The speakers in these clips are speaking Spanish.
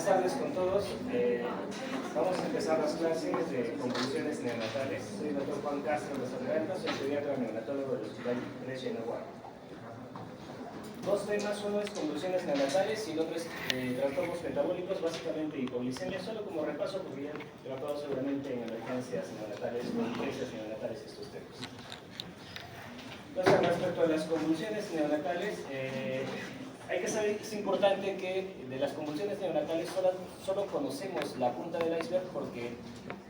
Buenas tardes con todos. Vamos a empezar las clases de convulsiones neonatales. Soy el doctor Juan Castro de Soledad, soy pediatra neonatólogo del Hospital Leche de Nahuatl. Dos temas, uno es convulsiones neonatales y el otro es trastornos metabólicos, básicamente hipoglicemia, solo como repaso porque ya he tratado seguramente en emergencias neonatales o urgencias neonatales estos temas. Entonces, respecto a las convulsiones neonatales, hay que saber que es importante que de las convulsiones neonatales solo conocemos la punta del iceberg porque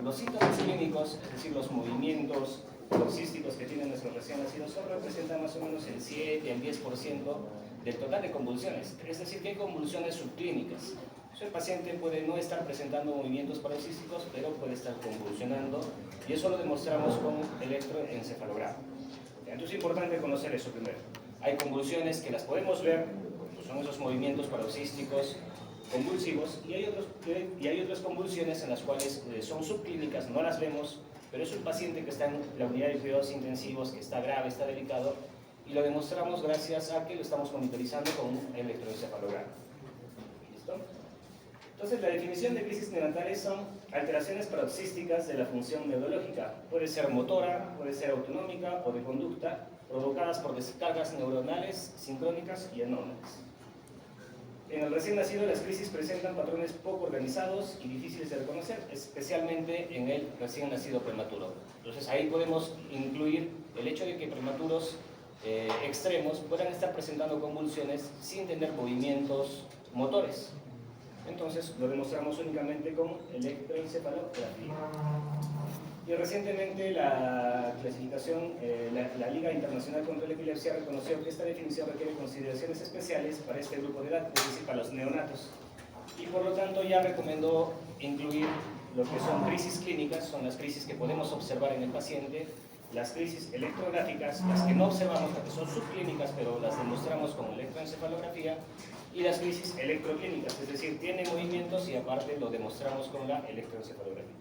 los síntomas clínicos, es decir, los movimientos paroxísticos que tienen nuestros recién nacidos, solo representan más o menos el 7 al 10% del total de convulsiones. Es decir, que hay convulsiones subclínicas. El paciente puede no estar presentando movimientos paroxísticos, pero puede estar convulsionando, y eso lo demostramos con electroencefalograma. Entonces es importante conocer eso primero. Hay convulsiones que las podemos ver, son esos movimientos paroxísticos convulsivos, y hay otras convulsiones en las cuales son subclínicas, no las vemos, pero es un paciente que está en la unidad de cuidados intensivos, que está grave, está delicado, y lo demostramos gracias a que lo estamos monitorizando con un electroencefalograma. ¿Listo? Entonces, la definición de crisis neonatales son alteraciones paroxísticas de la función neurológica. Puede ser motora, puede ser autonómica o de conducta, provocadas por descargas neuronales sincrónicas y anómalas. En el recién nacido, las crisis presentan patrones poco organizados y difíciles de reconocer, especialmente en el recién nacido prematuro. Entonces, ahí podemos incluir el hecho de que prematuros extremos puedan estar presentando convulsiones sin tener movimientos motores. Entonces, lo demostramos únicamente con electroencefalografía. Y recientemente la clasificación, la Liga Internacional contra la Epilepsia reconoció que esta definición requiere consideraciones especiales para este grupo de edad, es decir, para los neonatos. Y por lo tanto ya recomendó incluir lo que son crisis clínicas, son las crisis que podemos observar en el paciente, las crisis electrográficas, las que no observamos porque son subclínicas, pero las demostramos con electroencefalografía, y las crisis electroclínicas, es decir, tiene movimientos y aparte lo demostramos con la electroencefalografía.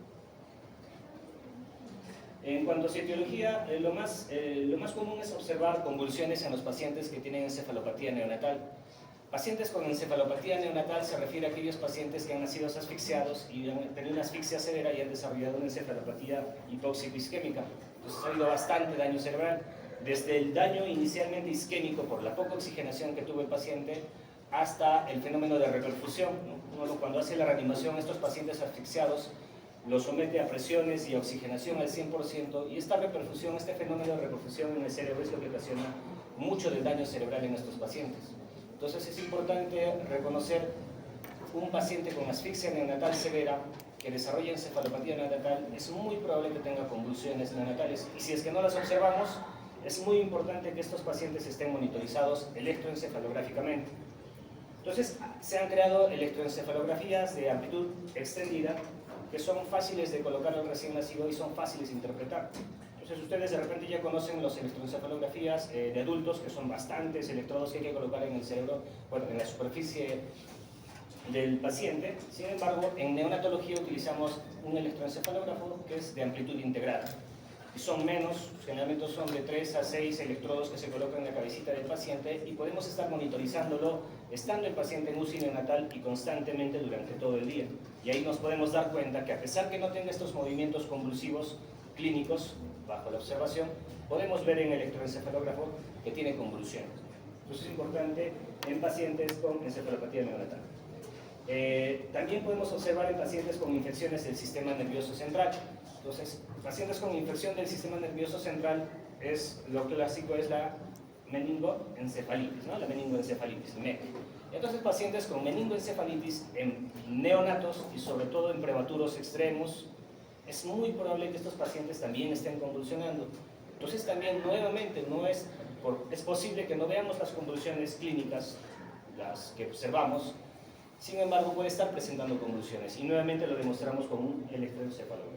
En cuanto a etiología, lo más común es observar convulsiones en los pacientes que tienen encefalopatía neonatal. Pacientes con encefalopatía neonatal se refiere a aquellos pacientes que han nacido asfixiados y han tenido una asfixia severa y han desarrollado una encefalopatía hipóxico-isquémica. Entonces ha habido bastante daño cerebral, desde el daño inicialmente isquémico por la poca oxigenación que tuvo el paciente, hasta el fenómeno de reperfusión. Uno, cuando hace la reanimación, estos pacientes asfixiados los somete a presiones y a oxigenación al 100%, y esta reperfusión, este fenómeno de reperfusión en el cerebro es lo que ocasiona mucho del daño cerebral en estos pacientes. Entonces es importante reconocer un paciente con asfixia neonatal severa que desarrolla encefalopatía neonatal, es muy probable que tenga convulsiones neonatales, y si es que no las observamos, es muy importante que estos pacientes estén monitorizados electroencefalográficamente. Entonces, se han creado electroencefalografías de amplitud extendida que son fáciles de colocar al recién nacido y son fáciles de interpretar. Entonces, ustedes de repente ya conocen las electroencefalografías de adultos, que son bastantes electrodos que hay que colocar en el cerebro, bueno, en la superficie del paciente. Sin embargo, en neonatología utilizamos un electroencefalógrafo que es de amplitud integrada. Y son menos, generalmente son de 3 a 6 electrodos que se colocan en la cabecita del paciente, y podemos estar monitorizándolo estando el paciente en UCI neonatal y constantemente durante todo el día. Y ahí nos podemos dar cuenta que a pesar que no tenga estos movimientos convulsivos clínicos bajo la observación, podemos ver en el electroencefalógrafo que tiene convulsiones. Entonces es importante en pacientes con encefalopatía neonatal. También podemos observar en pacientes con infecciones del sistema nervioso central. Entonces, pacientes con infección del sistema nervioso central, lo clásico es la meningoencefalitis, ¿no? La meningoencefalitis, MEC. Entonces, pacientes con meningoencefalitis en neonatos y sobre todo en prematuros extremos, es muy probable que estos pacientes también estén convulsionando. Entonces, también nuevamente es posible que no veamos las convulsiones clínicas, las que observamos. Sin embargo, puede estar presentando convulsiones, y nuevamente lo demostramos con un electroencefalograma.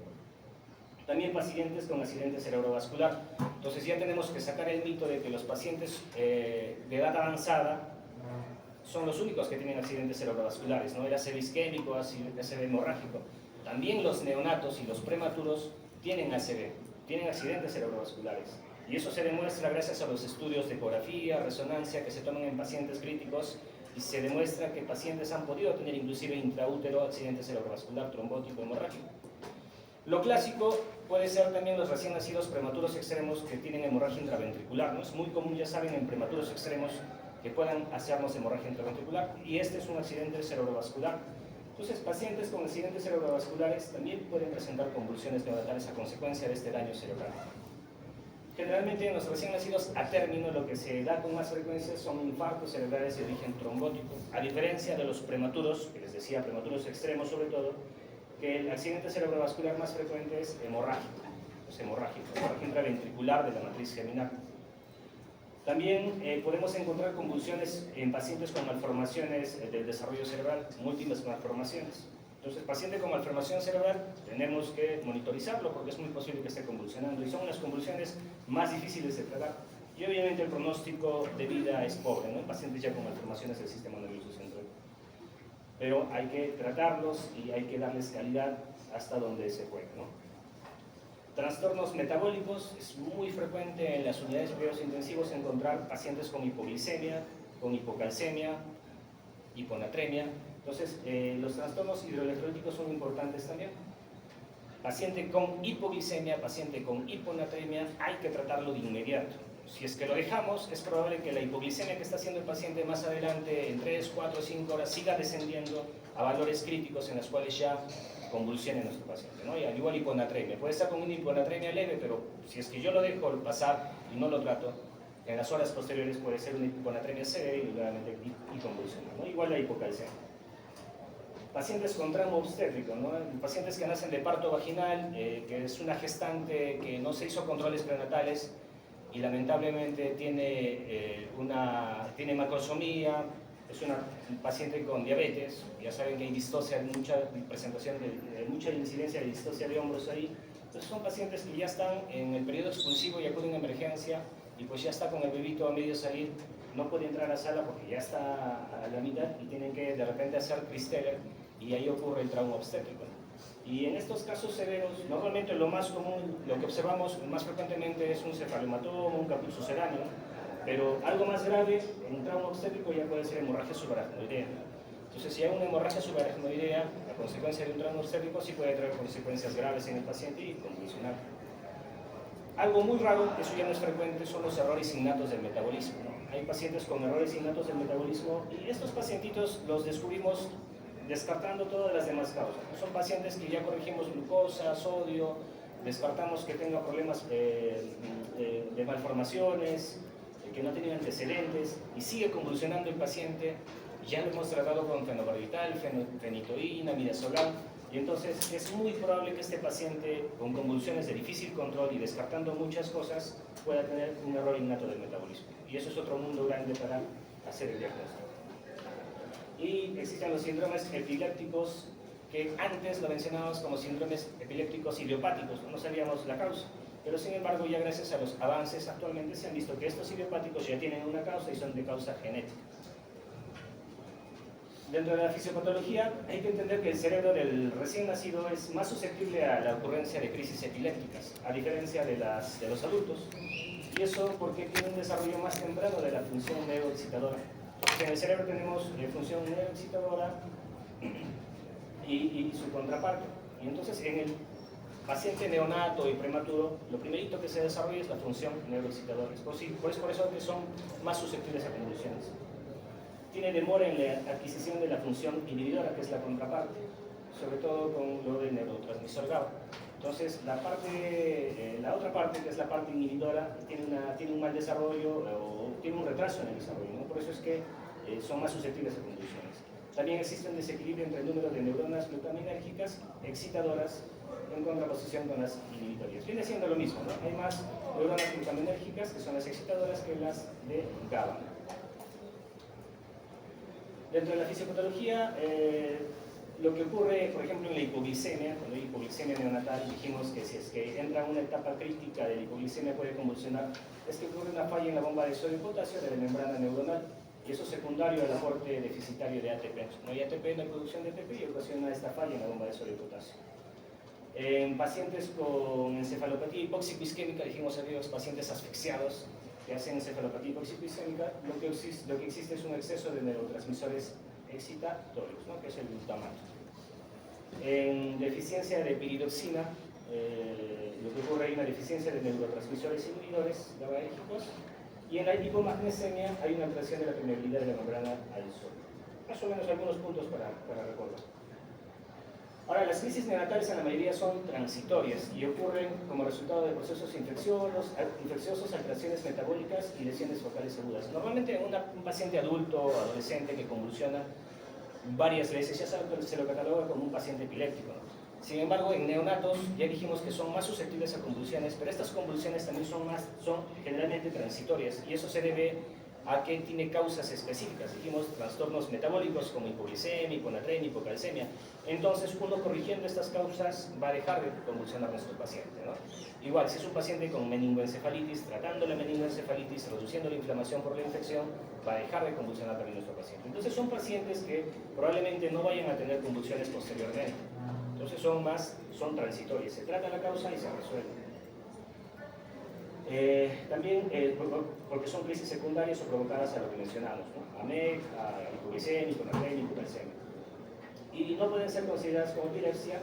También pacientes con accidente cerebrovascular. Entonces ya tenemos que sacar el mito de que los pacientes de edad avanzada son los únicos que tienen accidentes cerebrovasculares, ¿no? El ACV isquémico, ACV hemorrágico. También los neonatos y los prematuros tienen ACV, tienen accidentes cerebrovasculares. Y eso se demuestra gracias a los estudios de ecografía, resonancia que se toman en pacientes críticos y se demuestra que pacientes han podido tener inclusive intraútero accidente cerebrovascular trombótico hemorrágico. Lo clásico puede ser también los recién nacidos prematuros extremos que tienen hemorragia intraventricular, ¿no? Es muy común, ya saben, en prematuros extremos que puedan hacernos hemorragia intraventricular, y este es un accidente cerebrovascular. Entonces, pacientes con accidentes cerebrovasculares también pueden presentar convulsiones neonatales a consecuencia de este daño cerebral. Generalmente en los recién nacidos a término lo que se da con más frecuencia son infartos cerebrales de origen trombótico, a diferencia de los prematuros, que les decía, prematuros extremos sobre todo, que el accidente cerebrovascular más frecuente es hemorragia intraventricular de la matriz germinal. También podemos encontrar convulsiones en pacientes con malformaciones del desarrollo cerebral, múltiples malformaciones. Entonces, paciente con malformación cerebral tenemos que monitorizarlo porque es muy posible que esté convulsionando y son las convulsiones más difíciles de tratar. Y obviamente el pronóstico de vida es pobre, ¿no? En pacientes ya con malformaciones del sistema nervioso central. Pero hay que tratarlos y hay que darles calidad hasta donde se puede, ¿no? Trastornos metabólicos, es muy frecuente en las unidades de cuidados intensivos encontrar pacientes con hipoglicemia, con hipocalcemia, hiponatremia. Entonces, los trastornos hidroelectrolíticos son importantes también. Paciente con hipoglicemia, paciente con hiponatremia, hay que tratarlo de inmediato. Si es que lo dejamos, es probable que la hipoglicemia que está haciendo el paciente más adelante, en 3, 4, 5 horas, siga descendiendo a valores críticos en los cuales ya convulsione nuestro paciente, ¿no? Y al igual hiponatremia. Puede estar con una hiponatremia leve, pero si es que yo lo dejo pasar y no lo trato, en las horas posteriores puede ser una hiponatremia severa y nuevamente convulsionar, ¿no? Igual la hipocalcemia. Pacientes con trauma obstétrico, ¿no? Pacientes que nacen de parto vaginal, que es una gestante que no se hizo controles prenatales y lamentablemente tiene macrosomía, es una paciente con diabetes, ya saben que hay distocia, hay mucha presentación, mucha incidencia de distocia de hombros ahí. Entonces son pacientes que ya están en el periodo expulsivo y acuden a emergencia y pues ya está con el bebito a medio salir, no puede entrar a la sala porque ya está a la mitad y tienen que de repente hacer Christeller y ahí ocurre el trauma obstétrico. Y en estos casos severos, normalmente lo más común, lo que observamos más frecuentemente es un cefalohematoma, un caput sucedáneo, pero algo más grave, en un trauma obstétrico ya puede ser hemorragia subaracnoidea. Entonces, si hay una hemorragia subaracnoidea, a consecuencia de un trauma obstétrico, sí puede traer consecuencias graves en el paciente y convulsionar. Algo muy raro, eso ya no es frecuente, son los errores innatos del metabolismo, ¿no? Hay pacientes con errores innatos del metabolismo y estos pacientitos los descubrimos descartando todas las demás causas. Son pacientes que ya corregimos glucosa, sodio, descartamos que tenga problemas de malformaciones, que no tienen antecedentes y sigue convulsionando el paciente. Ya lo hemos tratado con fenobarbital, fenitoína, midazolam, y entonces es muy probable que este paciente con convulsiones de difícil control y descartando muchas cosas pueda tener un error innato del metabolismo. Y eso es otro mundo grande para hacer el diagnóstico. Y existen los síndromes epilépticos que antes lo mencionábamos como síndromes epilépticos idiopáticos, no sabíamos la causa, pero sin embargo ya gracias a los avances actualmente se han visto que estos idiopáticos ya tienen una causa y son de causa genética. Dentro de la fisiopatología hay que entender que el cerebro del recién nacido es más susceptible a la ocurrencia de crisis epilépticas, a diferencia de los adultos, y eso porque tiene un desarrollo más temprano de la función neuroexcitadora. En el cerebro tenemos función neuroexcitadora y su contraparte. Y entonces en el paciente neonato y prematuro, lo primerito que se desarrolla es la función neuroexcitadora. Es por eso que son más susceptibles a convulsiones. Tiene demora en la adquisición de la función inhibidora, que es la contraparte, sobre todo con lo del neurotransmisor GABA. Entonces, la otra parte, que es la parte inhibidora, tiene un mal desarrollo o tiene un retraso en el desarrollo, ¿no? Por eso es que son más susceptibles a convulsiones. También existe un desequilibrio entre el número de neuronas glutaminérgicas excitadoras en contraposición con las inhibitorias. Viene siendo lo mismo, ¿no? Hay más neuronas glutaminérgicas, que son las excitadoras, que las de GABA. Dentro de la fisiopatología, lo que ocurre, por ejemplo, en la hipoglicemia, cuando hay hipoglicemia neonatal, dijimos que si es que entra en una etapa crítica de la hipoglicemia puede convulsionar, es que ocurre una falla en la bomba de sodio y potasio de la membrana neuronal, y eso es secundario al aporte deficitario de ATP. No hay ATP en la producción de ATP y ocasiona esta falla en la bomba de sodio y potasio. En pacientes con encefalopatía hipóxico-isquémica, dijimos aquellos pacientes asfixiados, que hacen encefalopatía hipoxicemia, lo que existe es un exceso de neurotransmisores excitatorios, ¿no? Que es el glutamato. En deficiencia de piridoxina, lo que ocurre, hay una deficiencia de neurotransmisores inhibidores GABAérgicos, y en la hipomagnesemia hay una alteración de la permeabilidad de la membrana al sol. Más o menos algunos puntos para recordar. Ahora, las crisis neonatales en la mayoría son transitorias y ocurren como resultado de procesos infecciosos, alteraciones metabólicas y lesiones focales agudas. Normalmente un paciente adulto o adolescente que convulsiona varias veces ya se lo cataloga como un paciente epiléptico, ¿no? Sin embargo, en neonatos ya dijimos que son más susceptibles a convulsiones, pero estas convulsiones también son generalmente transitorias, y eso se debe a que tiene causas específicas. Dijimos trastornos metabólicos como hipoglicemia, hiponatremia, hipocalcemia. Entonces, uno corrigiendo estas causas va a dejar de convulsionar a nuestro paciente, ¿no? Igual, si es un paciente con meningoencefalitis, tratando la meningoencefalitis, reduciendo la inflamación por la infección, va a dejar de convulsionar también nuestro paciente. Entonces, son pacientes que probablemente no vayan a tener convulsiones posteriormente. Entonces, son transitorias. Se trata la causa y se resuelve. También porque son crisis secundarias o provocadas a lo que mencionamos, ¿no? A MEC, a hipoglicemia, hiponatremia, hipocalcemia. Y no pueden ser consideradas como epilepsia,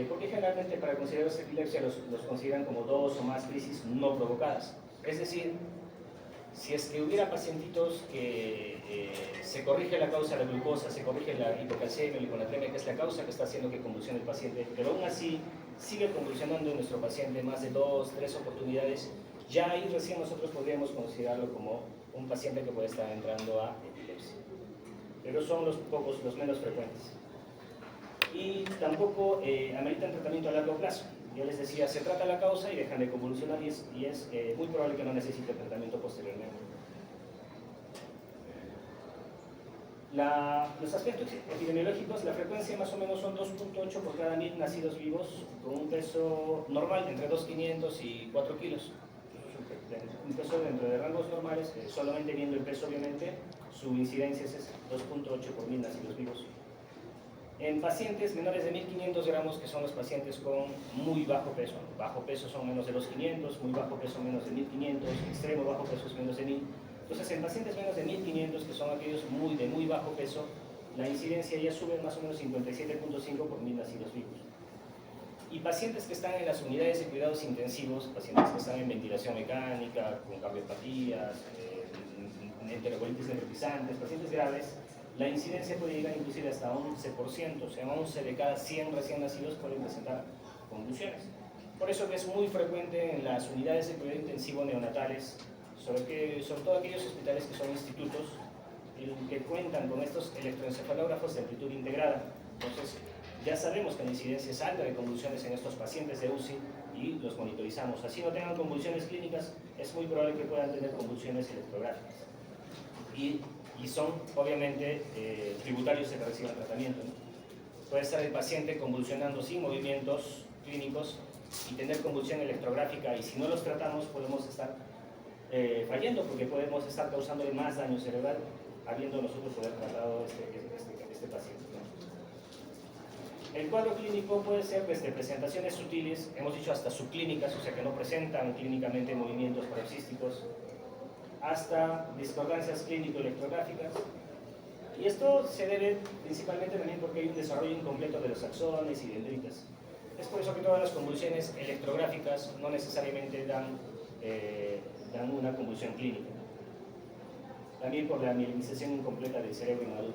porque generalmente para considerarse epilepsia los consideran como dos o más crisis no provocadas. Es decir, si es que hubiera pacientitos que se corrige la causa de la glucosa, se corrige la hipocalcemia, la hiponatremia, que es la causa que está haciendo que convulsione el paciente, pero aún así sigue convulsionando nuestro paciente más de 2, 3 oportunidades, ya ahí recién nosotros podríamos considerarlo como un paciente que puede estar entrando a epilepsia. Pero son los menos frecuentes. Y tampoco ameritan tratamiento a largo plazo. Yo les decía, se trata la causa y dejan de convulsionar, y es muy probable que no necesite tratamiento posteriormente. Los aspectos epidemiológicos, la frecuencia más o menos son 2.8 por cada 1000 nacidos vivos, con un peso normal entre 2.500 y 4 kilos. Un peso dentro de rangos normales, solamente viendo el peso obviamente, su incidencia es 2.8 por 1000 nacidos vivos. En pacientes menores de 1500 gramos, que son los pacientes con muy bajo peso son menos de 2.500, muy bajo peso menos de 1500, extremo bajo peso es menos de 1000. Entonces, en pacientes menos de 1500, que son aquellos de muy bajo peso, la incidencia ya sube más o menos 57.5 por 1000 nacidos vivos. Y pacientes que están en las unidades de cuidados intensivos, pacientes que están en ventilación mecánica, con cardiopatías, enterocolitis necrotizantes, pacientes graves, la incidencia puede llegar inclusive hasta 11%, o sea, 11 de cada 100 recién nacidos pueden presentar convulsiones. Por eso que es muy frecuente en las unidades de cuidado intensivo neonatales, sobre todo aquellos hospitales que son institutos, que cuentan con estos electroencefalógrafos de amplitud integrada. Entonces, ya sabemos que la incidencia es alta de convulsiones en estos pacientes de UCI y los monitorizamos. Así no tengan convulsiones clínicas, es muy probable que puedan tener convulsiones electrográficas. Y son, obviamente, tributarios de que reciban tratamiento, ¿no? Puede estar el paciente convulsionando sin movimientos clínicos y tener convulsión electrográfica, y si no los tratamos podemos estar fallando, porque podemos estar causando más daño cerebral habiendo nosotros poder tratado este paciente, ¿no? El cuadro clínico puede ser desde presentaciones sutiles, hemos dicho hasta subclínicas, o sea que no presentan clínicamente movimientos paroxísticos, hasta discordancias clínico-electrográficas. Y esto se debe principalmente también porque hay un desarrollo incompleto de los axones y dendritas. Es por eso que todas las convulsiones electrográficas no necesariamente dan una convulsión clínica. También por la mielinización incompleta del cerebro inmaduro.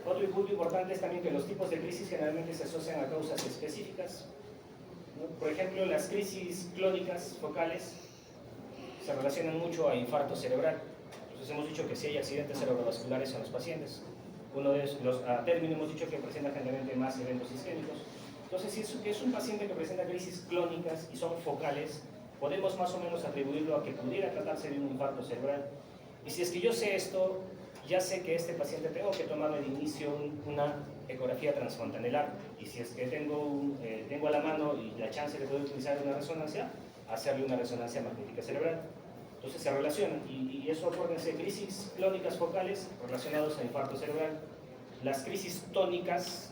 Otro punto importante es también que los tipos de crisis generalmente se asocian a causas específicas, ¿no? Por ejemplo, las crisis clónicas focales se relacionan mucho a infarto cerebral. Entonces hemos dicho que si hay accidentes cerebrovasculares en los pacientes, uno de los a término hemos dicho que presenta generalmente más eventos isquémicos. Entonces, si es un paciente que presenta crisis clónicas y son focales, podemos más o menos atribuirlo a que pudiera tratarse de un infarto cerebral. Y si es que yo sé esto, ya sé que este paciente tengo que tomarle de inicio una ecografía transfontanelar, y si es que tengo a la mano y la chance de poder utilizar una resonancia, hacerle una resonancia magnética cerebral. Entonces se relacionan, y eso, acuérdense, crisis clónicas focales relacionados a infarto cerebral. Las crisis tónicas,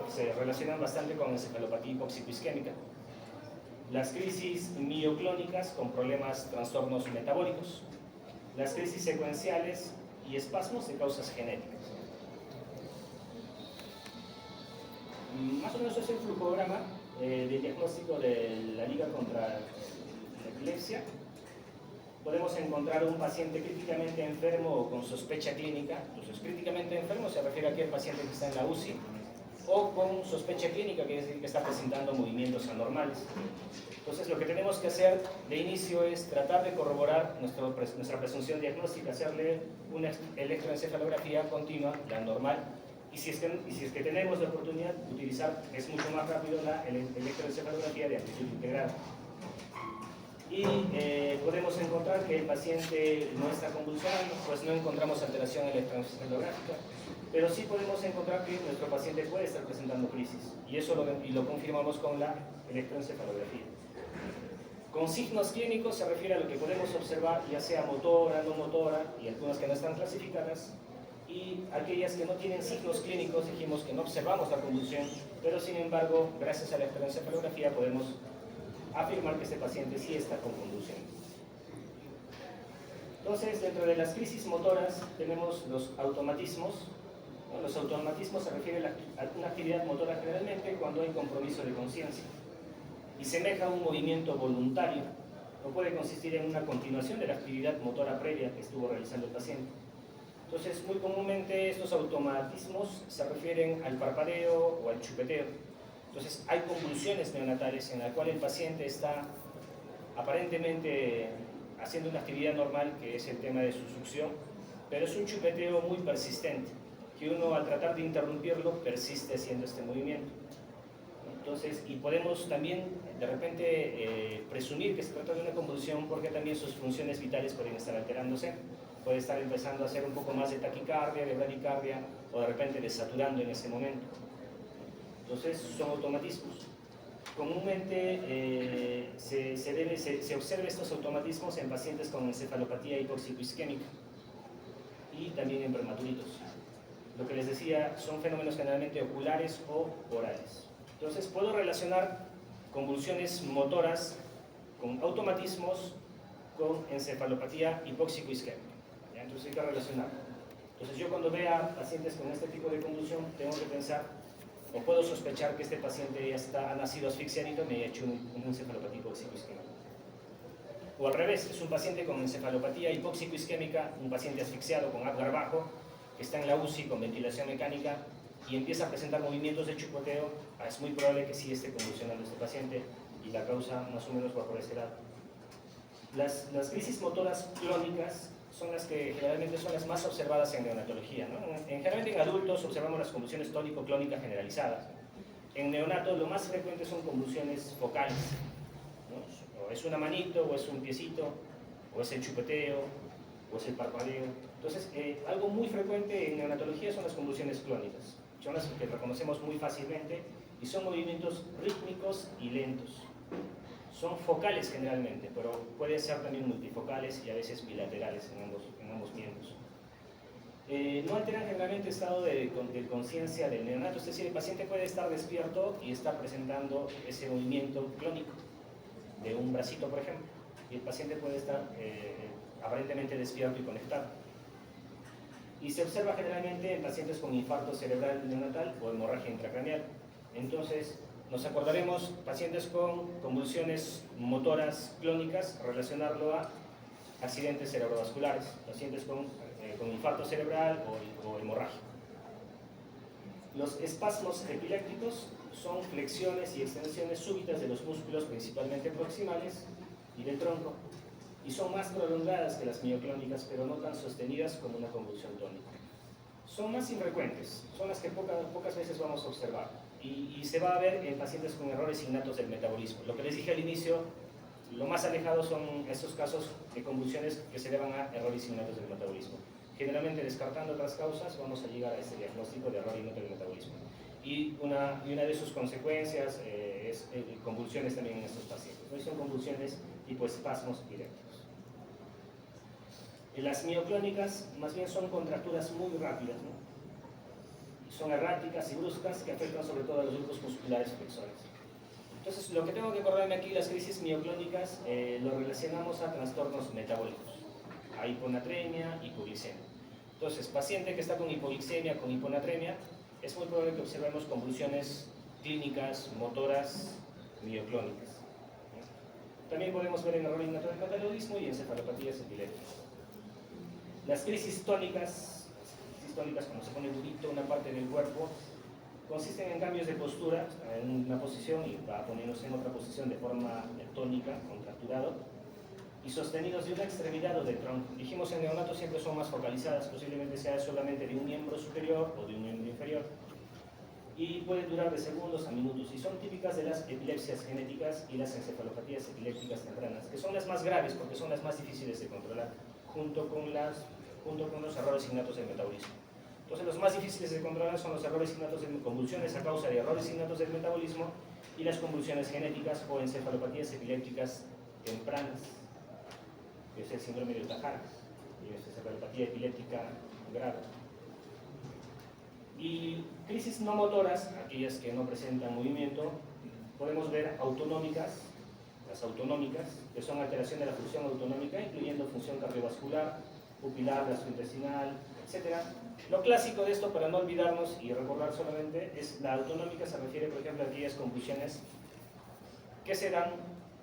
se relacionan bastante con encefalopatía hipoxicoisquémica. las crisis mioclónicas con problemas, trastornos metabólicos, las crisis secuenciales y espasmos de causas genéticas. Más o menos es el flujograma de diagnóstico de la Liga contra la Epilepsia. Podemos encontrar un paciente críticamente enfermo o con sospecha clínica. Entonces, críticamente enfermo se refiere a aquel paciente que está en la UCI, o con sospecha clínica, que es decir que está presentando movimientos anormales. Entonces, lo que tenemos que hacer de inicio es tratar de corroborar nuestra presunción diagnóstica, hacerle una electroencefalografía continua, la normal, y si es que tenemos la oportunidad de utilizar, es mucho más rápido la electroencefalografía de amplitud integrada. Y podemos encontrar que el paciente no está convulsionando, pues no encontramos alteración electroencefalográfica, pero sí podemos encontrar que nuestro paciente puede estar presentando crisis, y eso lo confirmamos con la electroencefalografía. Con signos clínicos se refiere a lo que podemos observar, ya sea motora, no motora, y algunas que no están clasificadas, y aquellas que no tienen signos clínicos, dijimos que no observamos la convulsión, pero sin embargo, gracias a la electroencefalografía podemos afirmar que este paciente sí está con convulsión. Entonces, dentro de las crisis motoras tenemos los automatismos. Los automatismos se refieren a una actividad motora generalmente cuando hay compromiso de conciencia y semeja un movimiento voluntario, o puede consistir en una continuación de la actividad motora previa que estuvo realizando el paciente. Entonces, muy comúnmente estos automatismos se refieren al parpadeo o al chupeteo. Entonces, hay convulsiones neonatales en las cuales el paciente está aparentemente haciendo una actividad normal, que es el tema de su succión, pero es un chupeteo muy persistente, que uno al tratar de interrumpirlo persiste haciendo este movimiento. Entonces, y podemos también de repente presumir que se trata de una convulsión porque también sus funciones vitales pueden estar alterándose. Puede estar empezando a hacer un poco más de taquicardia, de bradicardia, o de repente desaturando en ese momento. Entonces, son automatismos. Comúnmente se observa estos automatismos en pacientes con encefalopatía hipóxico-isquémica y también en prematuritos. Lo que les decía, son fenómenos generalmente oculares o orales. Entonces, puedo relacionar convulsiones motoras con automatismos con encefalopatía hipóxico-isquémica. Entonces, hay que relacionar. Entonces, yo cuando vea pacientes con este tipo de convulsión, tengo que pensar, o puedo sospechar que este paciente ya ha nacido asfixiadito y me ha hecho un encefalopatía hipóxico-isquémica. O al revés, es un paciente con encefalopatía hipóxico-isquémica, un paciente asfixiado con Apgar bajo, que está en la UCI con ventilación mecánica y empieza a presentar movimientos de chupeteo, es muy probable que sí esté convulsionando este paciente, y la causa más o menos va por ese lado. Las crisis motoras clónicas son las que generalmente son las más observadas en neonatología, ¿no? Generalmente en adultos observamos las convulsiones tónico-clónicas generalizadas. En neonatos lo más frecuente son convulsiones focales, ¿no? O es una manito, o es un piecito, o es el chupeteo, o es el parpadeo. Entonces, algo muy frecuente en neonatología son las convulsiones clónicas. Son las que reconocemos muy fácilmente y son movimientos rítmicos y lentos. Son focales generalmente, pero pueden ser también multifocales y a veces bilaterales en ambos miembros. No alteran generalmente el estado de conciencia del neonato, es decir, el paciente puede estar despierto y estar presentando ese movimiento clónico de un bracito, por ejemplo, y el paciente puede estar aparentemente despierto y conectado. Y se observa generalmente en pacientes con infarto cerebral neonatal o hemorragia intracraneal. Entonces, nos acordaremos, pacientes con convulsiones motoras clónicas, relacionarlo a accidentes cerebrovasculares, pacientes con infarto cerebral o hemorragia. Los espasmos epilépticos son flexiones y extensiones súbitas de los músculos, principalmente proximales y del tronco, y son más prolongadas que las mioclónicas, pero no tan sostenidas como una convulsión tónica. Son más infrecuentes, son las que pocas veces vamos a observar, y se va a ver en pacientes con errores innatos del metabolismo. Lo que les dije al inicio, lo más alejado son estos casos de convulsiones que se deban a errores innatos del metabolismo. Generalmente, descartando otras causas, vamos a llegar a este diagnóstico de error innato del metabolismo. Y una de sus consecuencias es convulsiones también en estos pacientes. ¿No? Son convulsiones tipo espasmos directos. Las mioclónicas más bien son contracturas muy rápidas, ¿no? Son erráticas y bruscas que afectan sobre todo a los grupos musculares flexores. Entonces, lo que tengo que acordarme aquí, las crisis mioclónicas, lo relacionamos a trastornos metabólicos, a hiponatremia, hipoglicemia. Entonces, paciente que está con hipoglicemia, con hiponatremia, es muy probable que observemos convulsiones clínicas, motoras, mioclónicas. También podemos ver en error innato del metabolismo y encefalopatías epilépticas. Las crisis tónicas, cuando se pone durito una parte del cuerpo, consisten en cambios de postura, en una posición y va poniéndose en otra posición de forma tónica, contracturado, y sostenidos de una extremidad o del tronco. Dijimos en neonatos siempre son más focalizadas, posiblemente sea solamente de un miembro superior o de un miembro inferior, y pueden durar de segundos a minutos, y son típicas de las epilepsias genéticas y las encefalopatías epilépticas tempranas, que son las más graves porque son las más difíciles de controlar, junto con los errores innatos del metabolismo. Entonces, los más difíciles de controlar son los errores innatos de convulsiones a causa de errores innatos del metabolismo y las convulsiones genéticas o encefalopatías epilépticas tempranas, que es el síndrome de Ohtahara, y es encefalopatía epiléptica grave. Y crisis no motoras, aquellas que no presentan movimiento, podemos ver autonómicas, las autonómicas, que son alteración de la función autonómica, incluyendo función cardiovascular, pupilar, gastrointestinal, etc. Lo clásico de esto, para no olvidarnos y recordar solamente, es la autonómica, se refiere, por ejemplo, a aquellas convulsiones que se dan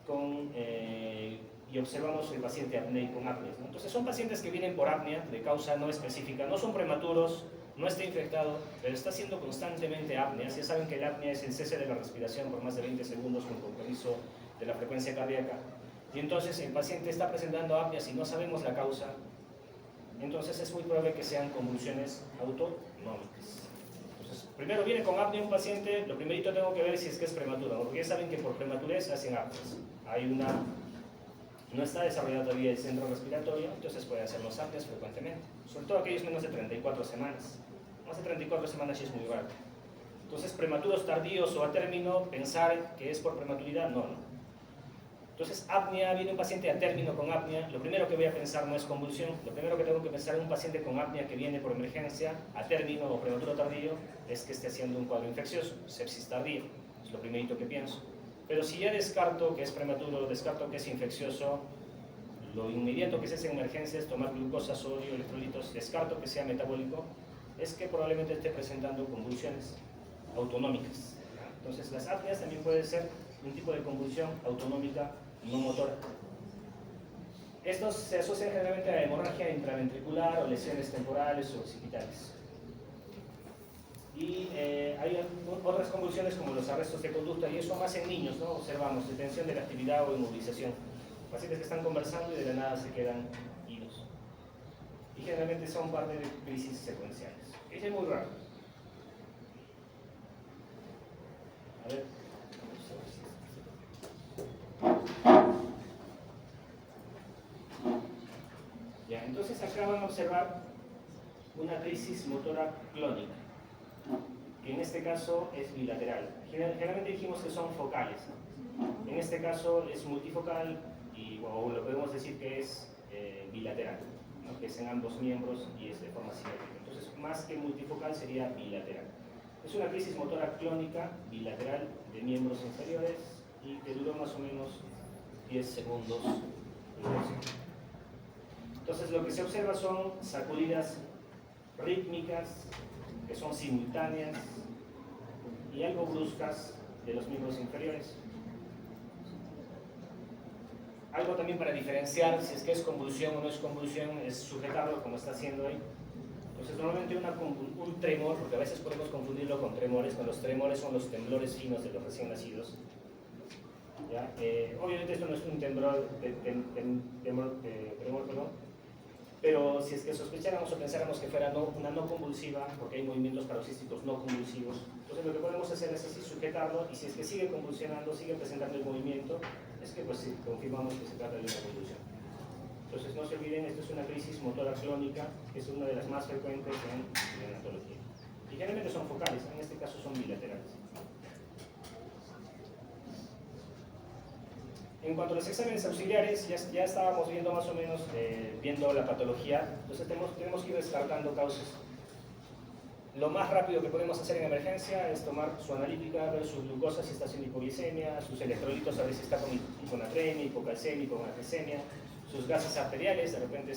con, y observamos el paciente apneico con apneas, ¿no? Entonces, son pacientes que vienen por apnea de causa no específica, no son prematuros, no está infectado, pero está haciendo constantemente apneas. Ya saben que la apnea es el cese de la respiración por más de 20 segundos con compromiso de la frecuencia cardíaca. Y entonces el paciente está presentando apneas y no sabemos la causa. Entonces es muy probable que sean convulsiones autonómicas. Entonces, primero viene con apnea un paciente, lo primerito tengo que ver si es que es prematuro, porque ya saben que por prematurez hacen apneas. No está desarrollado todavía el centro respiratorio, entonces pueden hacer los apneas frecuentemente, sobre todo aquellos menos de 34 semanas. Más de 34 semanas sí es muy raro. Entonces, prematuros tardíos o a término, pensar que es por prematuridad, no. Entonces, apnea, viene un paciente a término con apnea, lo primero que voy a pensar no es convulsión, lo primero que tengo que pensar en un paciente con apnea que viene por emergencia, a término o prematuro tardío, es que esté haciendo un cuadro infeccioso, sepsis tardía, es lo primerito que pienso. Pero si ya descarto que es prematuro, descarto que es infeccioso, lo inmediato que se hace en emergencia es tomar glucosa, sodio, electrolitos, descarto que sea metabólico, es que probablemente esté presentando convulsiones autonómicas. Entonces, las apneas también pueden ser un tipo de convulsión autonómica no motora. Estos se asocian generalmente a hemorragia intraventricular o lesiones temporales o occipitales. Y hay otras convulsiones como los arrestos de conducta, y eso más en niños, ¿no? Observamos detención de la actividad o inmovilización. Pacientes que están conversando y de la nada se quedan idos. Y generalmente son parte de crisis secuenciales. Eso es muy raro. A ver. Ya, entonces acá van a observar una crisis motora clónica, que en este caso es bilateral. Generalmente dijimos que son focales, ¿no? En este caso es multifocal y o lo podemos decir que es bilateral, ¿no? Que es en ambos miembros y es de forma simétrica. Entonces, más que multifocal sería bilateral. Es una crisis motora clónica bilateral de miembros inferiores y que duró más o menos 10 segundos. Entonces, lo que se observa son sacudidas rítmicas que son simultáneas y algo bruscas de los miembros inferiores. Algo también para diferenciar si es que es convulsión o no es convulsión es sujetarlo como está haciendo ahí. Entonces, normalmente un tremor, porque a veces podemos confundirlo con tremores, cuando los tremores son los temblores finos de los recién nacidos. ¿Ya? Obviamente esto no es un tremor, pero si es que sospecháramos o pensáramos que fuera una no convulsiva, porque hay movimientos paroxísticos no convulsivos, entonces lo que podemos hacer es así sujetarlo, y si es que sigue convulsionando, sigue presentando el movimiento, es que pues sí, confirmamos que se trata de una convulsión. Entonces no se olviden, esto es una crisis motora clónica, que es una de las más frecuentes en neonatología. Y generalmente son focales, en este caso son bilaterales. En cuanto a los exámenes auxiliares, ya estábamos viendo más o menos, viendo la patología, entonces tenemos que ir descartando causas. Lo más rápido que podemos hacer en emergencia es tomar su analítica, ver su glucosa si está haciendo hipoglicemia, sus electrolitos a ver si está con hiponatremia, hipocalcemia, hiponatremia, sus gases arteriales, de repente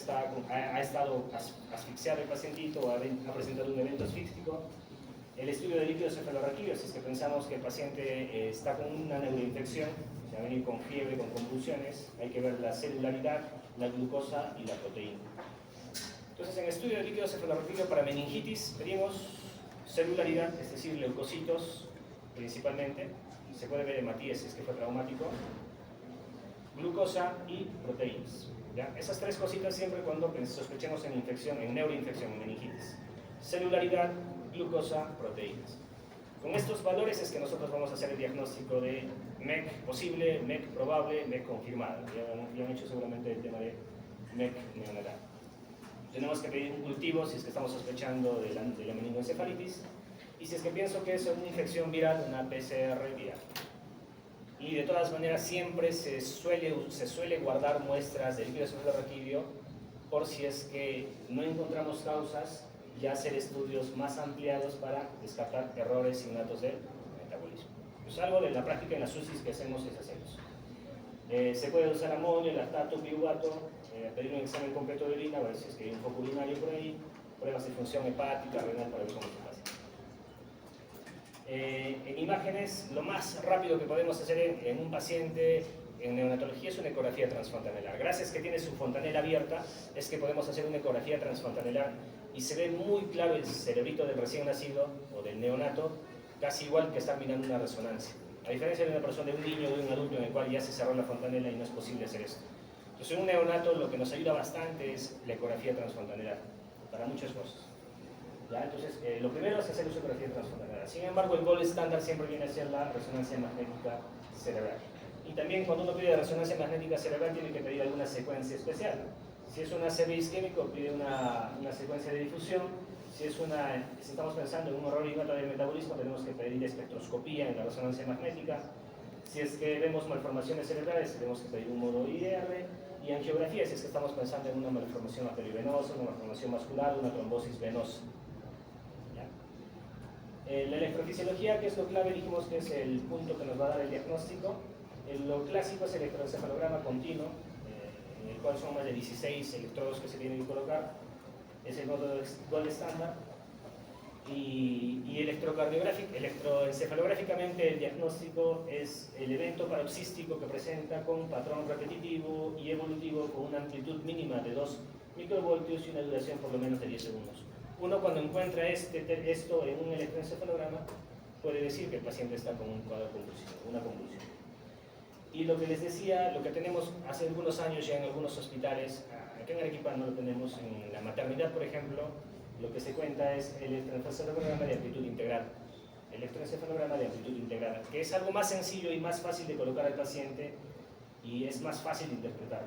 ha estado asfixiado el pacientito o ha presentado un evento asfíxico. El estudio de líquido cefalorraquídeo, si es que pensamos que el paciente está con una neuroinfección, o sea, va a venir con fiebre, con convulsiones, hay que ver la celularidad, la glucosa y la proteína. Entonces, en el estudio de líquido cefalorraquídeo para meningitis pedimos celularidad, es decir, leucocitos principalmente, se puede ver hematíes si es que fue traumático, glucosa y proteínas. ¿Ya? Esas tres cositas siempre cuando sospechemos en infección, en neuroinfección, en meningitis. Celularidad, glucosa, proteínas. Con estos valores es que nosotros vamos a hacer el diagnóstico de MEC posible, MEC probable, MEC confirmada. Ya han hecho seguramente el tema de MEC neonatal. Tenemos que pedir un cultivo si es que estamos sospechando de la meningoencefalitis, y si es que pienso que es una infección viral, una PCR viral. Y de todas maneras siempre se suele guardar muestras de líquido cefalorraquídeo por si es que no encontramos causas y hacer estudios más ampliados para descartar errores innatos del metabolismo. Pues algo de la práctica en las UCIs que hacemos es hacerlos. Se puede usar amonio, lactato, piruvato, pedir un examen completo de orina, a ver si es que hay un foco urinario por ahí, pruebas de función hepática, renal para ver cómo se pasa. En imágenes, lo más rápido que podemos hacer en un paciente en neonatología es una ecografía transfontanelar. Gracias que tiene su fontanela abierta, es que podemos hacer una ecografía transfontanelar y se ve muy claro el cerebrito del recién nacido o del neonato, casi igual que estar mirando una resonancia. A diferencia de una persona, de un niño o de un adulto en el cual ya se cerró la fontanela y no es posible hacer esto. Entonces, en un neonato lo que nos ayuda bastante es la ecografía transfontanelar, para muchas cosas. ¿Ya? Entonces, lo primero es hacer una ecografía transfontanelar. Sin embargo, el gold estándar siempre viene a ser la resonancia magnética cerebral. Y también cuando uno pide resonancia magnética cerebral tiene que pedir alguna secuencia especial. Si es una CV isquémico, pide una secuencia de difusión. Si estamos pensando en un error innato del metabolismo, tenemos que pedir espectroscopía en la resonancia magnética. Si es que vemos malformaciones cerebrales, tenemos que pedir un modo IR. Y angiografía, si es que estamos pensando en una malformación arteriovenosa, una malformación vascular, una trombosis venosa. La electrofisiología, que es lo clave, dijimos que es el punto que nos va a dar el diagnóstico. Lo clásico es el electroencefalograma continuo, en el cual son más de 16 electrodos que se tienen que colocar. Es el modo gold estándar. Y electroencefalográficamente el diagnóstico es el evento paroxístico que presenta con patrón repetitivo y evolutivo con una amplitud mínima de 2 microvoltios y una duración por lo menos de 10 segundos. Uno cuando encuentra esto en un electroencefalograma puede decir que el paciente está con un cuadro convulsivo, una convulsión. Y lo que les decía, lo que tenemos hace algunos años ya en algunos hospitales, acá en Arequipa no lo tenemos, en la maternidad por ejemplo, lo que se cuenta es el electroencefalograma de amplitud integrada. Electroencefalograma de amplitud integrada, que es algo más sencillo y más fácil de colocar al paciente y es más fácil de interpretar.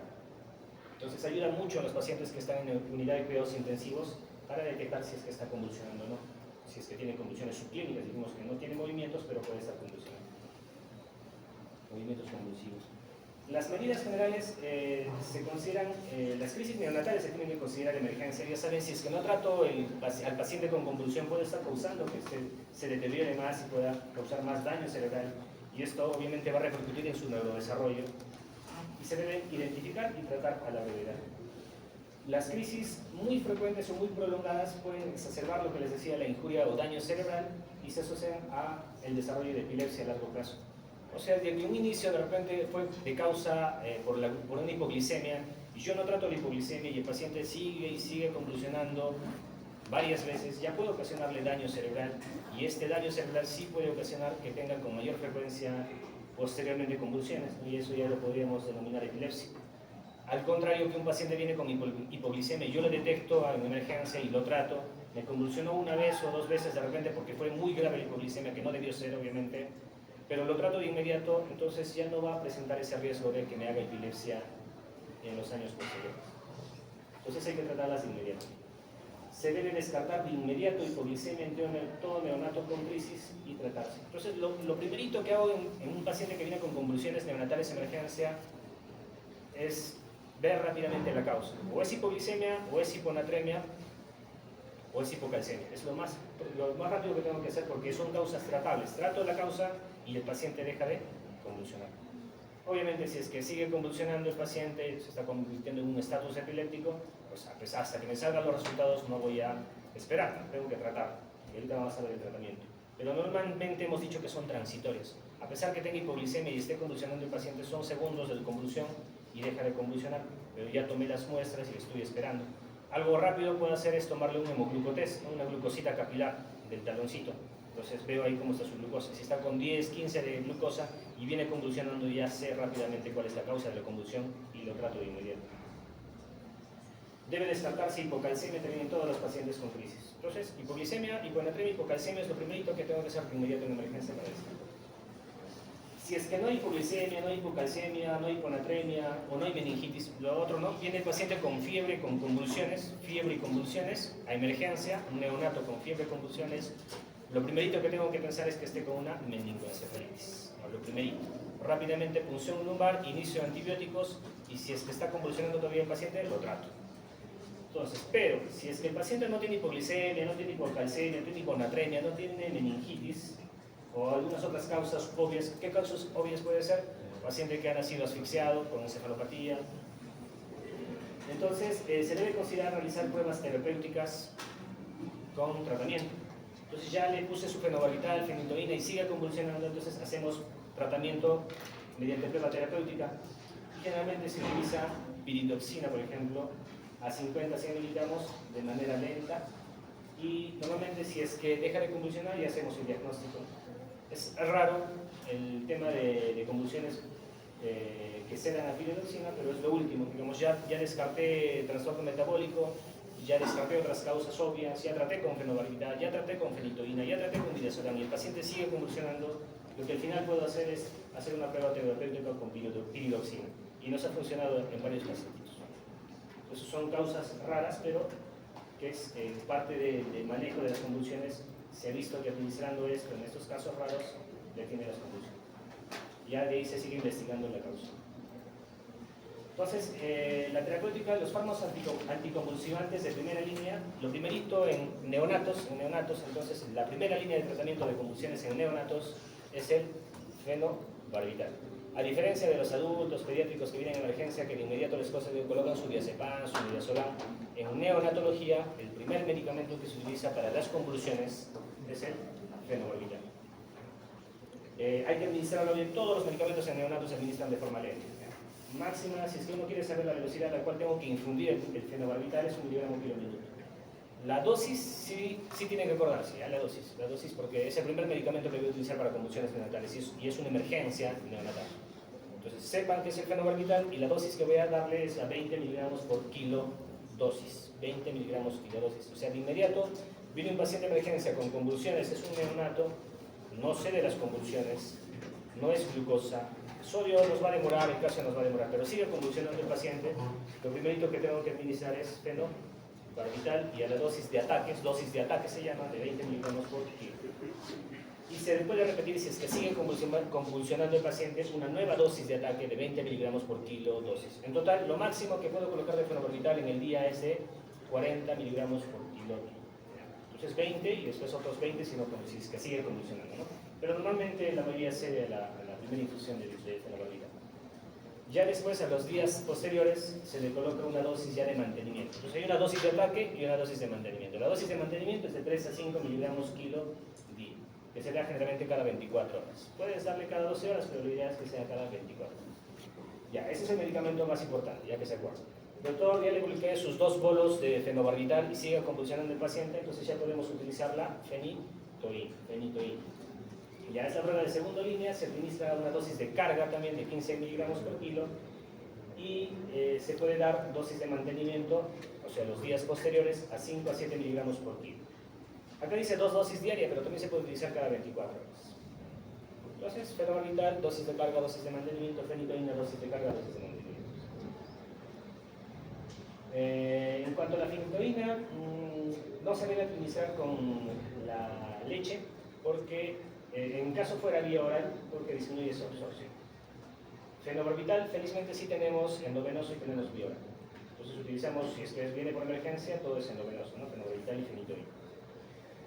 Entonces ayuda mucho a los pacientes que están en unidad de cuidados intensivos para detectar si es que está convulsionando o no. Si es que tiene convulsiones subclínicas, dijimos que no tiene movimientos, pero puede estar convulsionando. Movimientos convulsivos. Las medidas generales se consideran, las crisis neonatales se tienen que considerar emergencia. Ya saben, si es que no trato al paciente con convulsión, puede estar causando que se deteriore más y pueda causar más daño cerebral. Y esto obviamente va a repercutir en su neurodesarrollo. Y se debe identificar y tratar a la brevedad. Las crisis muy frecuentes o muy prolongadas pueden exacerbar lo que les decía, la injuria o daño cerebral y se asocian al desarrollo de epilepsia a largo plazo. O sea, de que un inicio de repente fue de causa por una hipoglicemia y yo no trato la hipoglicemia y el paciente sigue y sigue convulsionando varias veces, ya puede ocasionarle daño cerebral y este daño cerebral sí puede ocasionar que tengan con mayor frecuencia posteriormente convulsiones y eso ya lo podríamos denominar epilepsia. Al contrario que un paciente viene con hipoglicemia y yo lo detecto en emergencia y lo trato, me convulsionó una vez o dos veces de repente porque fue muy grave la hipoglicemia, que no debió ser obviamente, pero lo trato de inmediato, entonces ya no va a presentar ese riesgo de que me haga epilepsia en los años posteriores. Entonces hay que tratarlas de inmediato. Se debe descartar de inmediato hipoglicemia en todo neonato con crisis y tratarse. Entonces lo primerito que hago en un paciente que viene con convulsiones neonatales en emergencia es ver rápidamente la causa. O es hipoglicemia o es hiponatremia. o es hipocalcemia. Es lo más rápido que tengo que hacer porque son causas tratables. Trato la causa y el paciente deja de convulsionar. Obviamente, si es que sigue convulsionando el paciente, se está convirtiendo en un estatus epiléptico, pues hasta que me salgan los resultados no voy a esperar, tengo que tratar. Y ahorita vamos a ver el tratamiento. Pero normalmente hemos dicho que son transitorios. A pesar que tenga hipoglicemia y esté convulsionando el paciente, son segundos de convulsión y deja de convulsionar. Pero ya tomé las muestras y estoy esperando. Algo rápido puedo hacer es tomarle un hemoglucotest, ¿no? Una glucosita capilar del taloncito. Entonces veo ahí cómo está su glucosa. Si está con 10, 15 de glucosa y viene convulsionando, ya sé rápidamente cuál es la causa de la convulsión y lo trato de inmediato. Debe descartarse hipocalcemia también en todos los pacientes con crisis. Entonces, hipoglicemia, hiponatremia, hipocalcemia es lo primerito que tengo que hacer de inmediato en emergencia para descartar. Si es que no hay hipoglicemia, no hay hipocalcemia, no hay hiponatremia o no hay meningitis, lo otro no, viene el paciente con fiebre, con convulsiones, fiebre y convulsiones, a emergencia, un neonato con fiebre y convulsiones, lo primerito que tengo que pensar es que esté con una meningoencefalitis. Lo primerito. Rápidamente, punción lumbar, inicio de antibióticos y si es que está convulsionando todavía el paciente, lo trato. Entonces, pero si es que el paciente no tiene hipoglicemia, no tiene hipocalcemia, no tiene hiponatremia, no tiene meningitis o algunas otras causas obvias, ¿qué causas obvias puede ser? Paciente que ha nacido asfixiado con encefalopatía. Entonces, se debe considerar realizar pruebas terapéuticas con tratamiento. Entonces ya le puse su fenobarbital, fenitoína y sigue convulsionando, entonces hacemos tratamiento mediante prueba terapéutica. Generalmente se utiliza piridoxina, por ejemplo, a 50-100 miligramos de manera lenta y normalmente si es que deja de convulsionar ya hacemos el diagnóstico. Es raro el tema de convulsiones que cedan a piridoxina, pero es lo último. Digamos, ya descarté trastorno metabólico, ya descarté otras causas obvias, ya traté con fenobarbital, ya traté con fenitoína, ya traté con midazolam y el paciente sigue convulsionando. Lo que al final puedo hacer es hacer una prueba terapéutica con piridoxina y nos ha funcionado en varios pacientes. Entonces son causas raras, pero que es parte del manejo de las convulsiones. Se ha visto que utilizando esto en estos casos raros detiene las convulsiones. Ya de ahí se sigue investigando la causa. Entonces, la terapéutica, los fármacos anticonvulsivantes de primera línea, lo primerito en neonatos, entonces la primera línea de tratamiento de convulsiones en neonatos es el fenobarbital. A diferencia de los adultos pediátricos que vienen en emergencia, que de inmediato les colocan su diazepam, su midazolam, en neonatología, el primer medicamento que se utiliza para las convulsiones es el fenobarbital. Hay que administrarlo bien, todos los medicamentos en neonatos se administran de forma lenta. Máxima, si es que uno quiere saber la velocidad a la cual tengo que infundir el fenobarbital, es 1 miligramo por minuto. La dosis sí tiene que acordarse, ¿ya? La dosis porque es el primer medicamento que voy a utilizar para convulsiones neonatales y es una emergencia neonatal. Entonces sepan que es el fenobarbital y la dosis que voy a darle es a 20 miligramos por kilo dosis. 20 miligramos kilo dosis. O sea, de inmediato viene un paciente de emergencia con convulsiones, es un neonato, no sé de las convulsiones, no es glucosa, sodio nos va a demorar, el calcio nos va a demorar, pero sigue convulsionando el paciente. Lo primerito que tengo que administrar es fenobarbital y a la dosis de ataque se llama, de 20 miligramos por kilo. Y se puede repetir si es que sigue convulsionando el paciente, es una nueva dosis de ataque de 20 miligramos por kilo dosis. En total, lo máximo que puedo colocar de fenobarbital en el día es de 40 miligramos por kilo. Entonces 20 y después otros 20 si es que sigue convulsionando, ¿no? Pero normalmente la mayoría cede a la primera infusión de fenobarbital. Ya después, a los días posteriores, se le coloca una dosis ya de mantenimiento. Entonces hay una dosis de ataque y una dosis de mantenimiento. La dosis de mantenimiento es de 3 a 5 miligramos kilo día, que se da generalmente cada 24 horas. Puedes darle cada 12 horas, pero la idea es que sea cada 24. Ya, ese es el medicamento más importante, ya que se acuerda. Doctor, ya le coloqué sus 2 bolos de fenobarbital y sigue convulsionando el paciente, entonces ya podemos utilizar la fenitoína. Ya esta prueba de segunda línea se administra una dosis de carga también de 15 miligramos por kilo y se puede dar dosis de mantenimiento, o sea, los días posteriores, a 5 a 7 miligramos por kilo. Acá dice 2 dosis diarias, pero también se puede utilizar cada 24 horas. Entonces, fenobarbital, dosis de carga, dosis de mantenimiento, fenitoína, dosis de carga, dosis de mantenimiento. En cuanto a la fenitoína, no se debe administrar con la leche porque en caso fuera vía oral, porque disminuye su absorción. Fenobarbital, felizmente sí tenemos endovenoso y tenemos vía oral. Entonces utilizamos, si es que viene por emergencia, todo es endovenoso, ¿no? Fenobarbital y fenitoína.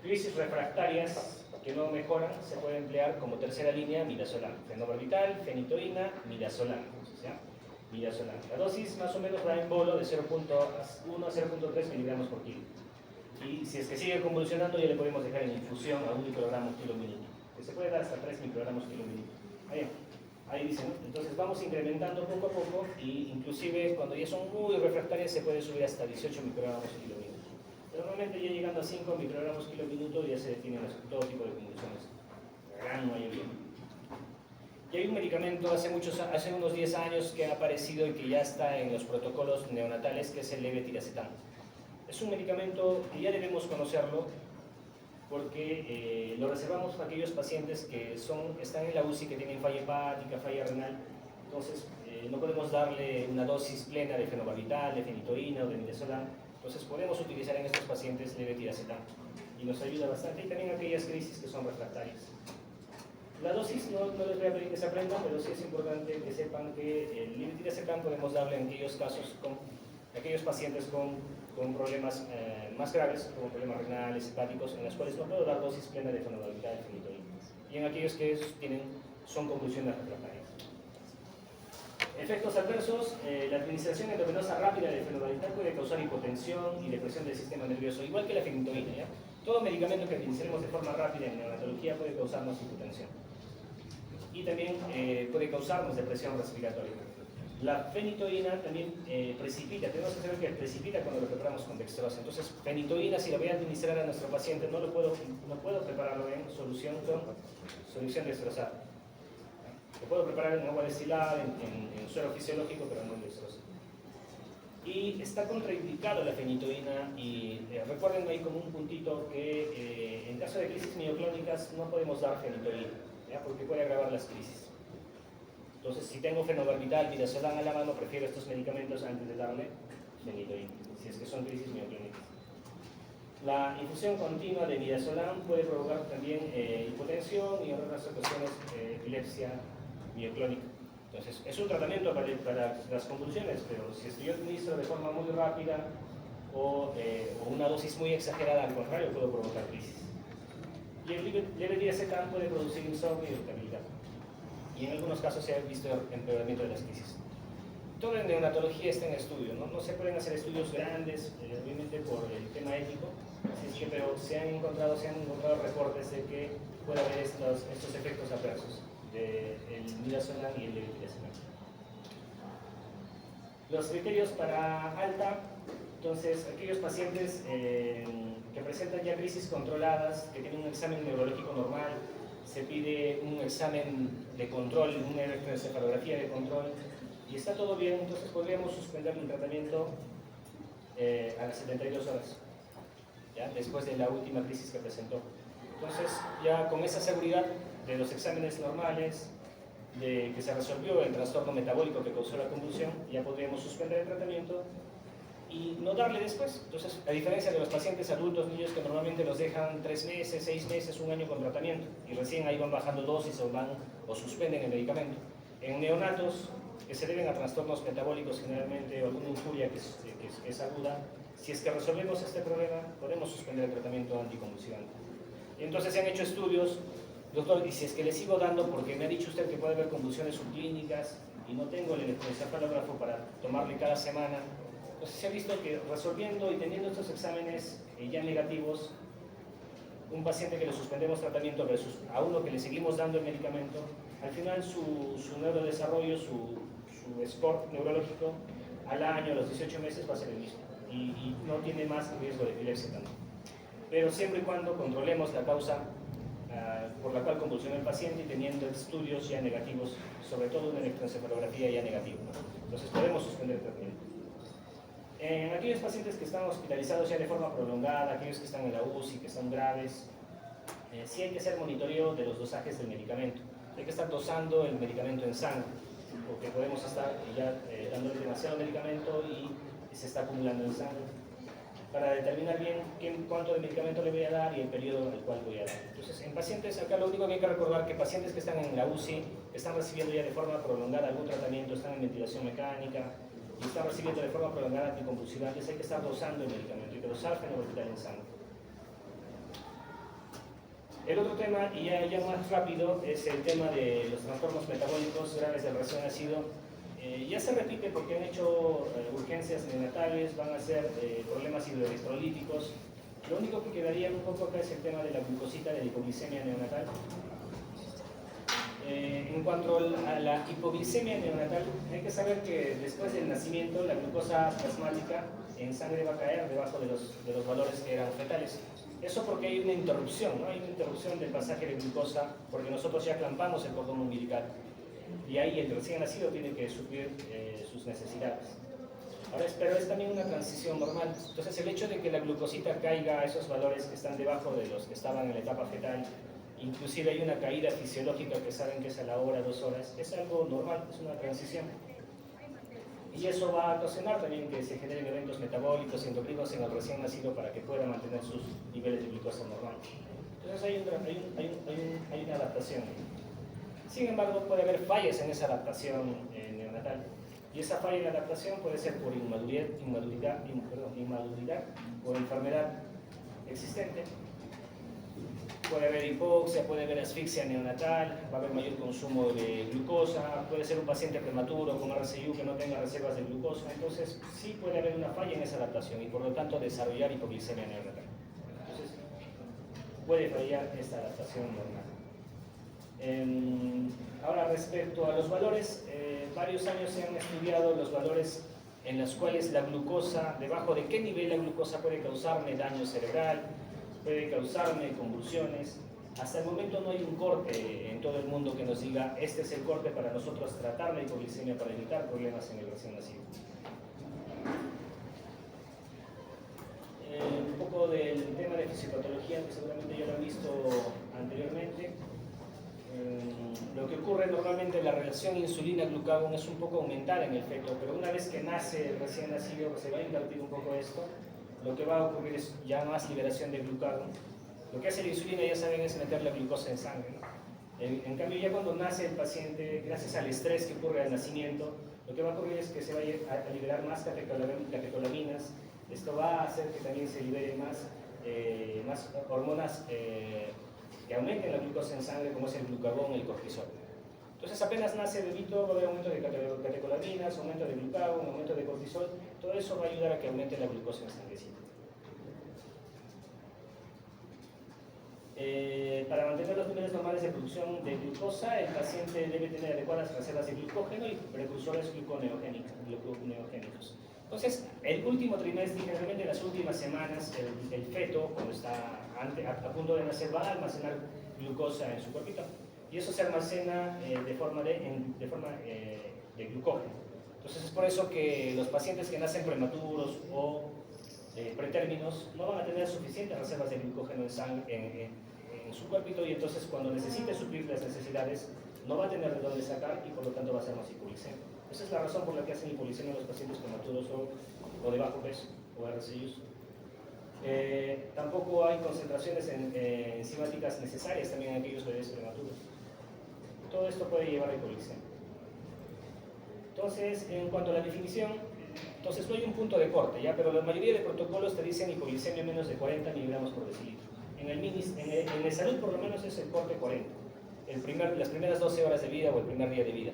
Crisis refractarias que no mejoran, se puede emplear como tercera línea midazolam. Fenobarbital, fenitoína, midazolam. ¿Ya? Midazolam. La dosis más o menos va en bolo de 0.1 a 0.3 miligramos por kilo. Y si es que sigue convulsionando, ya le podemos dejar en infusión a 1 microgramo kilo minuto. Que se puede dar hasta 3 microgramos kilo minuto. Ahí dice, ¿no? Entonces vamos incrementando poco a poco, y inclusive cuando ya son muy refractarias se puede subir hasta 18 microgramos kilo minuto. Pero normalmente ya llegando a 5 microgramos kilo minuto ya se definen todo tipo de convulsiones, la gran mayoría. Y hay un medicamento hace unos 10 años que ha aparecido y que ya está en los protocolos neonatales, que es el levetiracetam. Es un medicamento que ya debemos conocerlo porque lo reservamos para aquellos pacientes que están en la UCI, que tienen falla hepática, falla renal. Entonces no podemos darle una dosis plena de fenobarbital, de fenitoína o de midazolam. Entonces podemos utilizar en estos pacientes levetiracetam y nos ayuda bastante, y también aquellas crisis que son refractarias. La dosis no les voy a pedir que se aprendan, pero sí es importante que sepan que el levetiracetam podemos darle en aquellos casos aquellos pacientes con problemas más graves, como problemas renales, hepáticos, en los cuales no puedo dar dosis plena de fenobarbital y fenitoína, y en aquellos que son convulsiones refractarias. Efectos adversos: la administración endovenosa rápida de fenobarbital puede causar hipotensión y depresión del sistema nervioso, igual que la fenitoína, ¿ya? Todo medicamento que administremos de forma rápida en neonatología puede causarnos hipotensión. Y también puede causarnos depresión respiratoria. La fenitoína también precipita, tenemos que saber que precipita cuando lo preparamos con dextrosa. Entonces, fenitoína, si la voy a administrar a nuestro paciente, no puedo prepararlo en solución dextrosada. Lo puedo preparar en agua destilada, en suero fisiológico, pero no en dextrosa. Y está contraindicado la fenitoína, y recuerden ahí como un puntito que en caso de crisis mioclónicas no podemos dar fenitoína, ¿ya? Porque puede agravar las crisis. Entonces, si tengo fenobarbital, midazolam a la mano, prefiero estos medicamentos antes de darle fenitoína, si es que son crisis mioclónicas. La infusión continua de midazolam puede provocar también hipotensión y en otras ocasiones epilepsia mioclónica. Entonces, es un tratamiento para las convulsiones, pero si es que yo administro de forma muy rápida o una dosis muy exagerada, al contrario, puedo provocar crisis. Y el levetiracetam puede producir insomnio y irritabilidad. Y en algunos casos se ha visto empeoramiento de las crisis. Todo en neonatología está en estudio, ¿no? No se pueden hacer estudios grandes, obviamente por el tema ético, pero se han encontrado reportes de que puede haber estos efectos adversos del midazolam y el levetiracetam. Los criterios para alta: entonces, aquellos pacientes que presentan ya crisis controladas, que tienen un examen neurológico normal, se pide un examen de control, una electroencefalografía de control, y está todo bien, entonces podríamos suspender el tratamiento a las 72 horas, ¿ya? Después de la última crisis que presentó. Entonces, ya con esa seguridad de los exámenes normales, de que se resolvió el trastorno metabólico que causó la convulsión, ya podríamos suspender el tratamiento y no darle después. Entonces, a diferencia de los pacientes adultos, niños que normalmente los dejan 3 meses, 6 meses, un año con tratamiento, y recién ahí van bajando dosis o suspenden el medicamento. En neonatos que se deben a trastornos metabólicos generalmente, o alguna injuria que es aguda, si es que resolvemos este problema, podemos suspender el tratamiento anticonvulsivante. Y entonces se han hecho estudios: doctor, y si es que le sigo dando, porque me ha dicho usted que puede haber convulsiones subclínicas y no tengo el electroencefalógrafo para tomarle cada semana. Entonces se ha visto que resolviendo y teniendo estos exámenes ya negativos, un paciente que le suspendemos tratamiento versus a uno que le seguimos dando el medicamento, al final su neurodesarrollo, su score neurológico al año, a los 18 meses va a ser el mismo, y no tiene más riesgo de epilepsia también. Pero siempre y cuando controlemos la causa por la cual convulsiona el paciente, y teniendo estudios ya negativos, sobre todo una electroencefalografía ya negativa, ¿no? Entonces podemos suspender el tratamiento. En aquellos pacientes que están hospitalizados ya de forma prolongada, aquellos que están en la UCI, que están graves, sí hay que hacer monitoreo de los dosajes del medicamento. Hay que estar dosando el medicamento en sangre, porque podemos estar ya dándole demasiado medicamento y se está acumulando en sangre, para determinar bien cuánto de medicamento le voy a dar y el periodo en el cual voy a dar. Entonces, en pacientes, acá lo único que hay que recordar, que pacientes que están en la UCI, que están recibiendo ya de forma prolongada algún tratamiento, están en ventilación mecánica, y están recibiendo de forma prolongada anticonvulsivantes, hay que estar dosando el medicamento, hay que dosar fenobarbital en sangre. El otro tema, y ya más rápido, es el tema de los trastornos metabólicos graves del recién nacido. Ya se repite porque han hecho urgencias neonatales, van a hacer problemas hidroelectrolíticos. Lo único que quedaría un poco acá es el tema de la glucosita de la hipoglicemia neonatal. En cuanto a la hipoglicemia neonatal, hay que saber que después del nacimiento la glucosa plasmática en sangre va a caer debajo de los valores que eran fetales. Eso porque hay una interrupción, ¿no? Hay una interrupción del pasaje de glucosa porque nosotros ya clampamos el cordón umbilical y ahí el recién nacido tiene que suplir sus necesidades. Ahora, pero es también una transición normal. Entonces el hecho de que la glucosita caiga a esos valores que están debajo de los que estaban en la etapa fetal, inclusive hay una caída fisiológica que saben que es a la hora, 2 horas, es algo normal, es una transición. Y eso va a ocasionar también que se generen eventos metabólicos y endocrinos en el recién nacido para que pueda mantener sus niveles de glucosa normal. Entonces hay una adaptación. Sin embargo, puede haber fallas en esa adaptación neonatal. Y esa falla en la adaptación puede ser por inmaduridad o enfermedad existente. Puede haber hipoxia, puede haber asfixia neonatal, va a haber mayor consumo de glucosa, puede ser un paciente prematuro con RCIU que no tenga reservas de glucosa. Entonces, sí puede haber una falla en esa adaptación y por lo tanto desarrollar hipoglicemia neonatal. Entonces, puede fallar esta adaptación normal. Ahora, respecto a los valores, varios años se han estudiado los valores en los cuales la glucosa, debajo de qué nivel la glucosa puede causarme daño cerebral, puede causarme convulsiones. Hasta el momento no hay un corte en todo el mundo que nos diga este es el corte para nosotros tratar la hipoglicemia para evitar problemas en el recién nacido. Un poco del tema de fisiopatología que seguramente ya lo han visto anteriormente. Lo que ocurre normalmente en la relación insulina-glucagón es un poco aumentar en el feto, pero una vez que nace el recién nacido se va a invertir un poco esto. Lo que va a ocurrir es ya más liberación de glucagón. Lo que hace la insulina, ya saben, es meter la glucosa en sangre, ¿no? En cambio, ya cuando nace el paciente, gracias al estrés que ocurre al nacimiento, lo que va a ocurrir es que se va a liberar más catecolaminas. Esto va a hacer que también se libere más hormonas que aumenten la glucosa en sangre, como es el glucagón y el cortisol. Entonces, apenas nace el bebito, va a haber aumento de catecolaminas, aumento de glucagón, aumento de cortisol. Todo eso va a ayudar a que aumente la glucosa en sangrecita. Para mantener los niveles normales de producción de glucosa, el paciente debe tener adecuadas reservas de glucógeno y precursores gluconeogénicos. Entonces, el último trimestre, generalmente en las últimas semanas, el feto, cuando está a punto de nacer, va a almacenar glucosa en su cuerpito. Y eso se almacena de forma de glucógeno. Entonces, es por eso que los pacientes que nacen prematuros o pretérminos no van a tener suficientes reservas de glucógeno en su cuerpito, y entonces cuando necesite suplir las necesidades no va a tener de dónde sacar y por lo tanto va a ser más hipoglicemia. Esa es la razón por la que hacen hipoglicemia los pacientes prematuros o de bajo peso o RCIUs. Tampoco hay concentraciones enzimáticas necesarias también en aquellos bebés prematuros. Todo esto puede llevar a hipoglicemia. Entonces, en cuanto a la definición, entonces no hay un punto de corte, ¿ya? Pero la mayoría de protocolos te dicen hipoglicemia menos de 40 miligramos por decilitro. En el salud por lo menos es el corte 40, las primeras 12 horas de vida o el primer día de vida.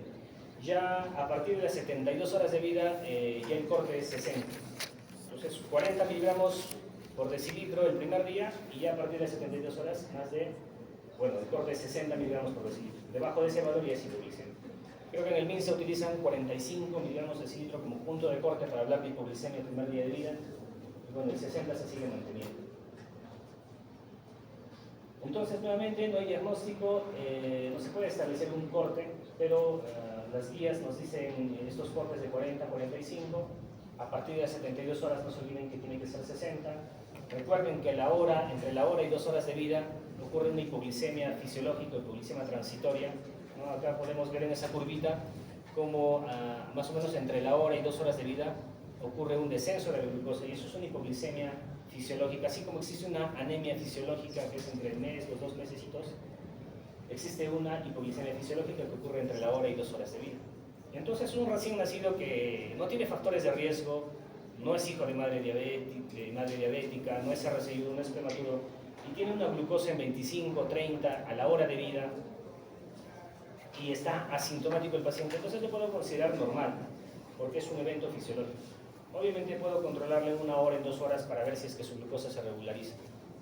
Ya a partir de las 72 horas de vida, ya el corte es 60. Entonces 40 miligramos por decilitro el primer día, y ya a partir de las 72 horas el corte es 60 miligramos por decilitro. Debajo de ese valor ya es hipoglicemia. Creo que en el MIN se utilizan 45 miligramos de decilitro como punto de corte para hablar de hipoglicemia el primer día de vida, y bueno, el 60 se sigue manteniendo. Entonces, nuevamente, no hay diagnóstico, no se puede establecer un corte, pero las guías nos dicen estos cortes de 40 a 45, a partir de las 72 horas no se olviden que tiene que ser 60. Recuerden que entre la hora y 2 horas de vida ocurre una hipoglicemia fisiológica, hipoglicemia transitoria, ¿no? Acá podemos ver en esa curvita como más o menos entre la hora y 2 horas de vida ocurre un descenso de la glucosa, y eso es una hipoglicemia fisiológica, así como existe una anemia fisiológica que es entre el mes, los 2 mesecitos, existe una hipoglicemia fisiológica que ocurre entre la hora y 2 horas de vida. Entonces un recién nacido que no tiene factores de riesgo, no es hijo de madre diabética, no es RCI, no es prematuro, y tiene una glucosa en 25, 30 a la hora de vida, y está asintomático el paciente, entonces lo puedo considerar normal, porque es un evento fisiológico. Obviamente puedo controlarle en 1 hora, en 2 horas para ver si es que su glucosa se regulariza,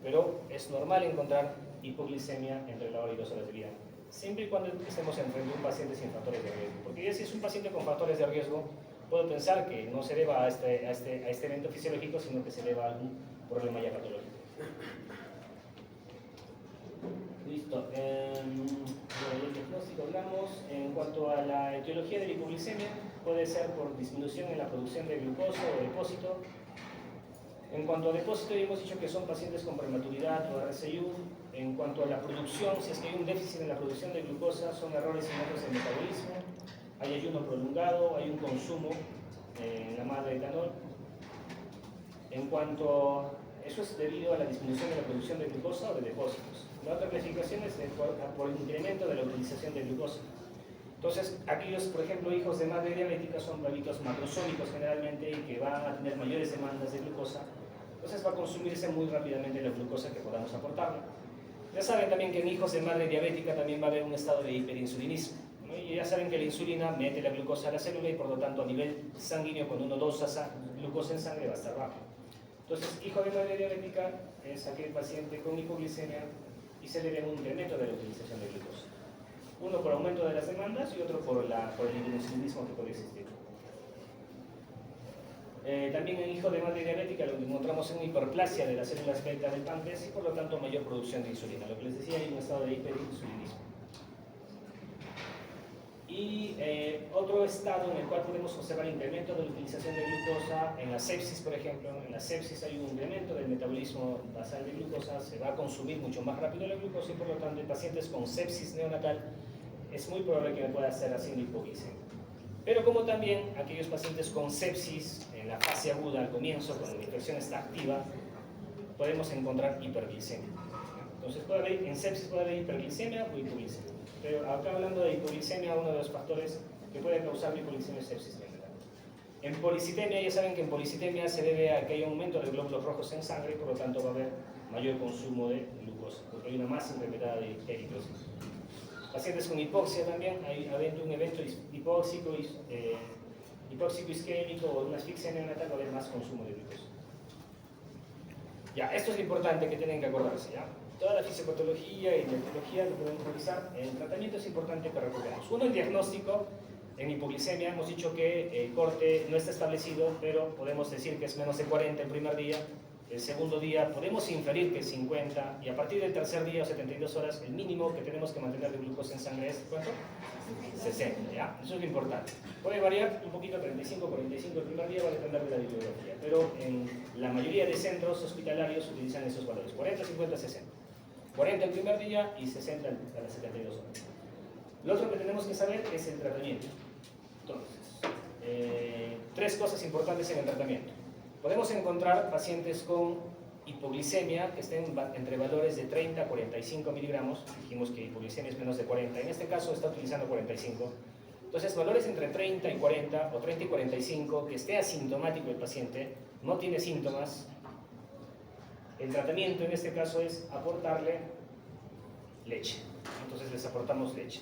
pero es normal encontrar hipoglicemia entre la hora y 2 horas de vida, siempre y cuando estemos enfrente de un paciente sin factores de riesgo, porque ya si es un paciente con factores de riesgo, puedo pensar que no se deba a este evento fisiológico, sino que se deba a algún problema ya patológico. Listo. El diagnóstico hablamos. En cuanto a la etiología de la hipoglicemia, puede ser por disminución en la producción de glucosa o depósito. En cuanto a depósito, ya hemos dicho que son pacientes con prematuridad o RCU. En cuanto a la producción, si es que hay un déficit en la producción de glucosa, son errores innatos en metabolismo, hay ayuno prolongado, hay un consumo en la madre de etanol. En cuanto eso es debido a la disminución de la producción de glucosa o de depósitos. La otra clasificación es por incremento de la utilización de glucosa. Entonces, aquellos, por ejemplo, hijos de madre diabética son bebitos macrosómicos generalmente y que van a tener mayores demandas de glucosa. Entonces va a consumirse muy rápidamente la glucosa que podamos aportarle. Ya saben también que en hijos de madre diabética también va a haber un estado de hiperinsulinismo, ¿no? Y ya saben que la insulina mete la glucosa a la célula y por lo tanto a nivel sanguíneo cuando uno dosa glucosa en sangre va a estar bajo. Entonces, hijo de madre diabética es aquel paciente con hipoglicemia y se debe a un incremento de la utilización de glucosa. Uno por aumento de las demandas y otro por el hiperinsulinismo que puede existir. También en hijo de madre diabética lo encontramos en hiperplasia de las células beta del páncreas y por lo tanto mayor producción de insulina. Lo que les decía, hay un estado de hiperinsulinismo. Y otro estado en el cual podemos observar incremento de la utilización de glucosa, en la sepsis por ejemplo, en la sepsis hay un incremento del metabolismo basal de glucosa, se va a consumir mucho más rápido la glucosa y por lo tanto en pacientes con sepsis neonatal es muy probable que me pueda hacer haciendo hipoglicemia. Pero como también aquellos pacientes con sepsis en la fase aguda al comienzo, cuando la infección está activa, podemos encontrar hiperglicemia. Entonces en sepsis puede haber hiperglicemia o hipoglicemia. Pero acá hablando de hipoglicemia, uno de los factores que puede causar hipoglicemia es sepsis neonatal. En policitemia, ya saben que en policitemia se debe a que hay un aumento de glóbulos rojos en sangre, por lo tanto va a haber mayor consumo de glucosa, porque hay una masa incrementada de eritrocitos. Pacientes con hipoxia también, habiendo un evento hipóxico isquémico o una asfixia neonatal, va a haber más consumo de glucosa. Ya, esto es lo importante que tienen que acordarse, ¿ya? Toda la fisiopatología y la etiología lo podemos revisar. El tratamiento es importante que recordemos. Uno, el diagnóstico. En hipoglicemia hemos dicho que el corte no está establecido, pero podemos decir que es menos de 40 el primer día. El segundo día podemos inferir que es 50 y a partir del tercer día o 72 horas el mínimo que tenemos que mantener de glucosa en sangre es ¿cuánto? 60, ¿ya? Eso es lo importante. Puede variar un poquito, 35, 45 el primer día, va a depender de la bibliografía, pero en la mayoría de centros hospitalarios utilizan esos valores, 40, 50, 60. 40 el primer día y 60 a las 72 horas. Lo otro que tenemos que saber es el tratamiento. Entonces, 3 cosas importantes en el tratamiento. Podemos encontrar pacientes con hipoglicemia que estén entre valores de 30 a 45 miligramos. Dijimos que hipoglicemia es menos de 40. En este caso está utilizando 45. Entonces, valores entre 30 y 40 o 30 y 45, que esté asintomático el paciente, no tiene síntomas. El tratamiento en este caso es aportarle leche. Entonces les aportamos leche.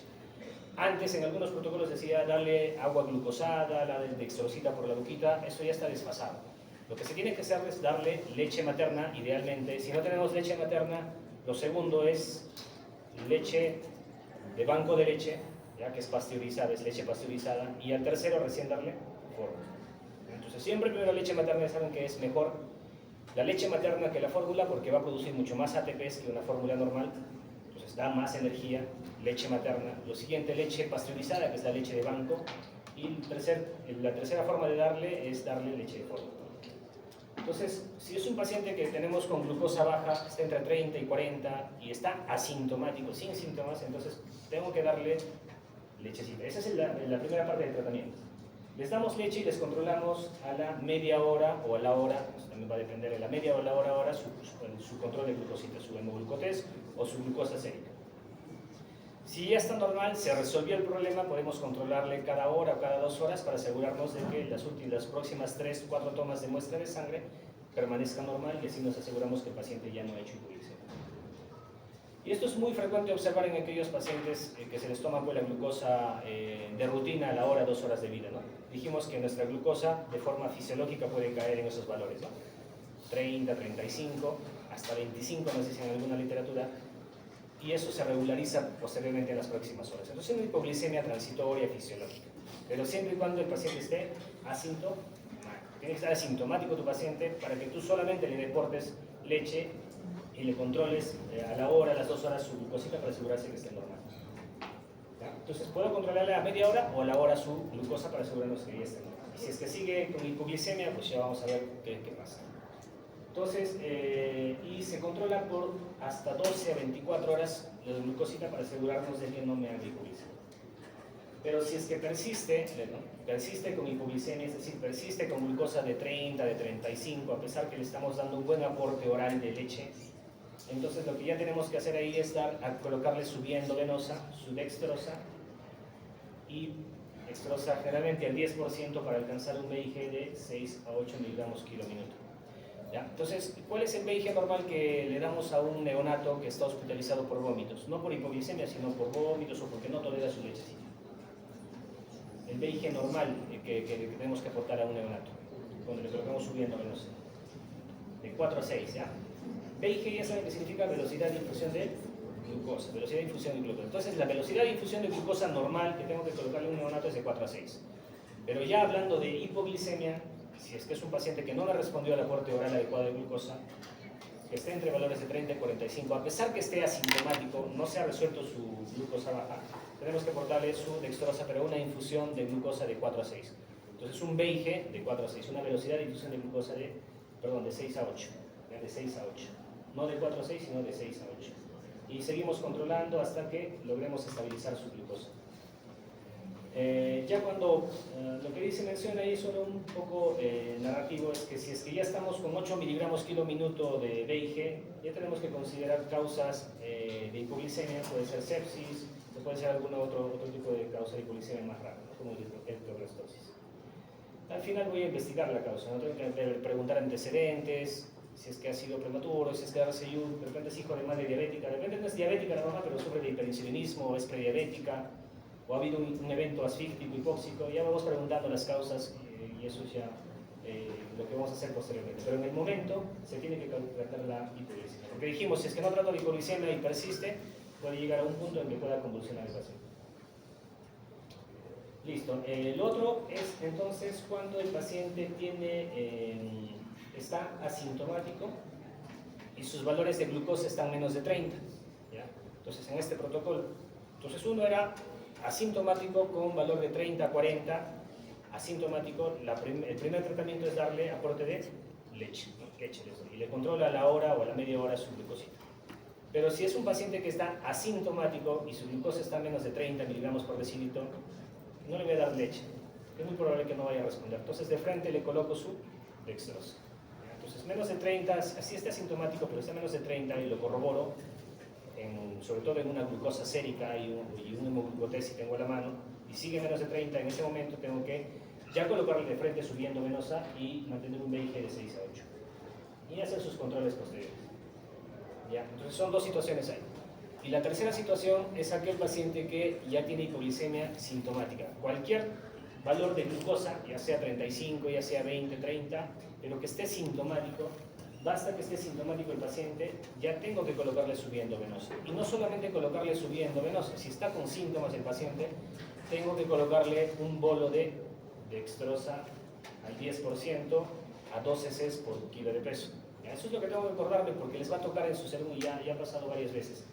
Antes en algunos protocolos decía darle agua glucosada, la dextrosita por la boquita, eso ya está desfasado. Lo que se tiene que hacer es darle leche materna, idealmente. Si no tenemos leche materna, lo segundo es leche de banco de leche, ya que es pasteurizada, es leche pasteurizada, y al tercero recién darle fórmula. Entonces siempre primero leche materna, saben que es mejor la leche materna que la fórmula porque va a producir mucho más ATPs que una fórmula normal, entonces da más energía, leche materna. Lo siguiente, leche pasteurizada, que es la leche de banco, y la tercera forma de darle es darle leche de fórmula. Entonces, si es un paciente que tenemos con glucosa baja, está entre 30 y 40 y está asintomático, sin síntomas, entonces tengo que darle lechecita. Esa es la primera parte del tratamiento. Les damos leche y les controlamos a la media hora o a la hora, pues también va a depender de la media o la hora su control de glucosita, su hemoglucotés o su glucosa sérica. Si ya está normal, se resolvió el problema, podemos controlarle cada hora o cada 2 horas para asegurarnos de que las próximas 3 o 4 tomas de muestra de sangre permanezca normal y así nos aseguramos que el paciente ya no ha hecho hipoglicemia. Y esto es muy frecuente observar en aquellos pacientes que se les toma pues, la glucosa de rutina a la hora, 2 horas de vida, ¿no? Dijimos que nuestra glucosa de forma fisiológica puede caer en esos valores, ¿no? 30, 35, hasta 25 nos dicen en alguna literatura, y eso se regulariza posteriormente en las próximas horas. Entonces es una hipoglicemia transitoria fisiológica, pero siempre y cuando el paciente esté asintomático. Tiene que estar asintomático tu paciente para que tú solamente le deportes leche y le controles a la hora, a las 2 horas su glucosita para asegurarse que esté normal. ¿Ya? Entonces puedo controlarle a media hora o a la hora su glucosa para asegurarnos que ya esté normal. Y si es que sigue con hipoglicemia, pues ya vamos a ver qué pasa. Entonces, y se controla por hasta 12 a 24 horas la glucosita para asegurarnos de que no me haga hipoglicemia. Pero si es que persiste, ¿no? Persiste con hipoglicemia, es decir, persiste con glucosa de 30, de 35, a pesar que le estamos dando un buen aporte oral de leche, entonces lo que ya tenemos que hacer ahí es colocarle su vía endovenosa, su dextrosa, y dextrosa generalmente al 10% para alcanzar un VIG de 6 a 8 miligramos kilo minuto. ¿Ya? Entonces, ¿cuál es el VIG normal que le damos a un neonato que está hospitalizado por vómitos? No por hipoglicemia, sino por vómitos o porque no tolera su lechecita. El VIG normal que tenemos que aportar a un neonato, cuando le colocamos su vía endovenosa, de 4 a 6, ¿ya? VIG ya saben que significa velocidad de infusión de glucosa, velocidad de infusión de glucosa. Entonces, la velocidad de infusión de glucosa normal que tengo que colocarle a un neonato es de 4 a 6. Pero ya hablando de hipoglicemia, si es que es un paciente que no me respondió al aporte oral adecuado de glucosa, que esté entre valores de 30 y 45, a pesar que esté asintomático, no se ha resuelto su glucosa baja, tenemos que aportarle su dextrosa, pero una infusión de glucosa de 4 a 6. Entonces un VIG de 4 a 6, una velocidad de infusión de glucosa de 6 a 8, de 6 a 8. No de 4 a 6, sino de 6 a 8. Y seguimos controlando hasta que logremos estabilizar su glucosa. Ya cuando lo que dice menciona ahí solo un poco narrativo es que si es que ya estamos con 8 miligramos kilo minuto de VIG, ya tenemos que considerar causas de hipoglicemia, puede ser sepsis, o puede ser algún otro tipo de causa de hipoglicemia más rara, ¿no? Como eritrostosis. Al final voy a investigar la causa, ¿no? Tengo que preguntar antecedentes, si es que ha sido prematuro, si es que RCU, de repente es hijo de madre diabética, de repente no es diabética la mamá, pero sufre de hiperinsulinismo, o es prediabética, o ha habido un evento asfíctico, hipóxico, ya vamos preguntando las causas y eso es ya lo que vamos a hacer posteriormente. Pero en el momento se tiene que tratar la hipoglicemia. Porque dijimos, si es que no trato la hipoglicemia y persiste, puede llegar a un punto en que pueda convulsionar el paciente. Listo. El otro es entonces cuando el paciente está asintomático y sus valores de glucosa están menos de 30. ¿Ya? Entonces en este protocolo, entonces uno era asintomático con valor de 30 a 40, asintomático, el primer tratamiento es darle aporte de leche, ¿no? Y le controla a la hora o a la media hora su glucosita. Pero si es un paciente que está asintomático y su glucosa está a menos de 30 miligramos por decilitro, no le voy a dar leche, es muy probable que no vaya a responder. Entonces de frente le coloco su dextrosa. Entonces menos de 30, así está asintomático, pero está a menos de 30 y lo corroboro, sobre todo en una glucosa sérica y un hemoglucotés si tengo a la mano, y sigue menos de 30, en ese momento tengo que ya colocarle de frente su vía endovenosa y mantener un VIG de 6 a 8. Y hacer sus controles posteriores. ¿Ya? Entonces son dos situaciones ahí. Y la tercera situación es aquel paciente que ya tiene hipoglicemia sintomática. Cualquier valor de glucosa, ya sea 35, ya sea 20, 30, pero que esté sintomático, basta que esté sintomático el paciente, ya tengo que colocarle su vía endovenosa. Y no solamente colocarle su vía endovenosa, si está con síntomas el paciente, tengo que colocarle un bolo de dextrosa al 10% a 12 cc por kilo de peso. ¿Ya? Eso es lo que tengo que acordarme porque les va a tocar en su serum y ya ha pasado varias veces.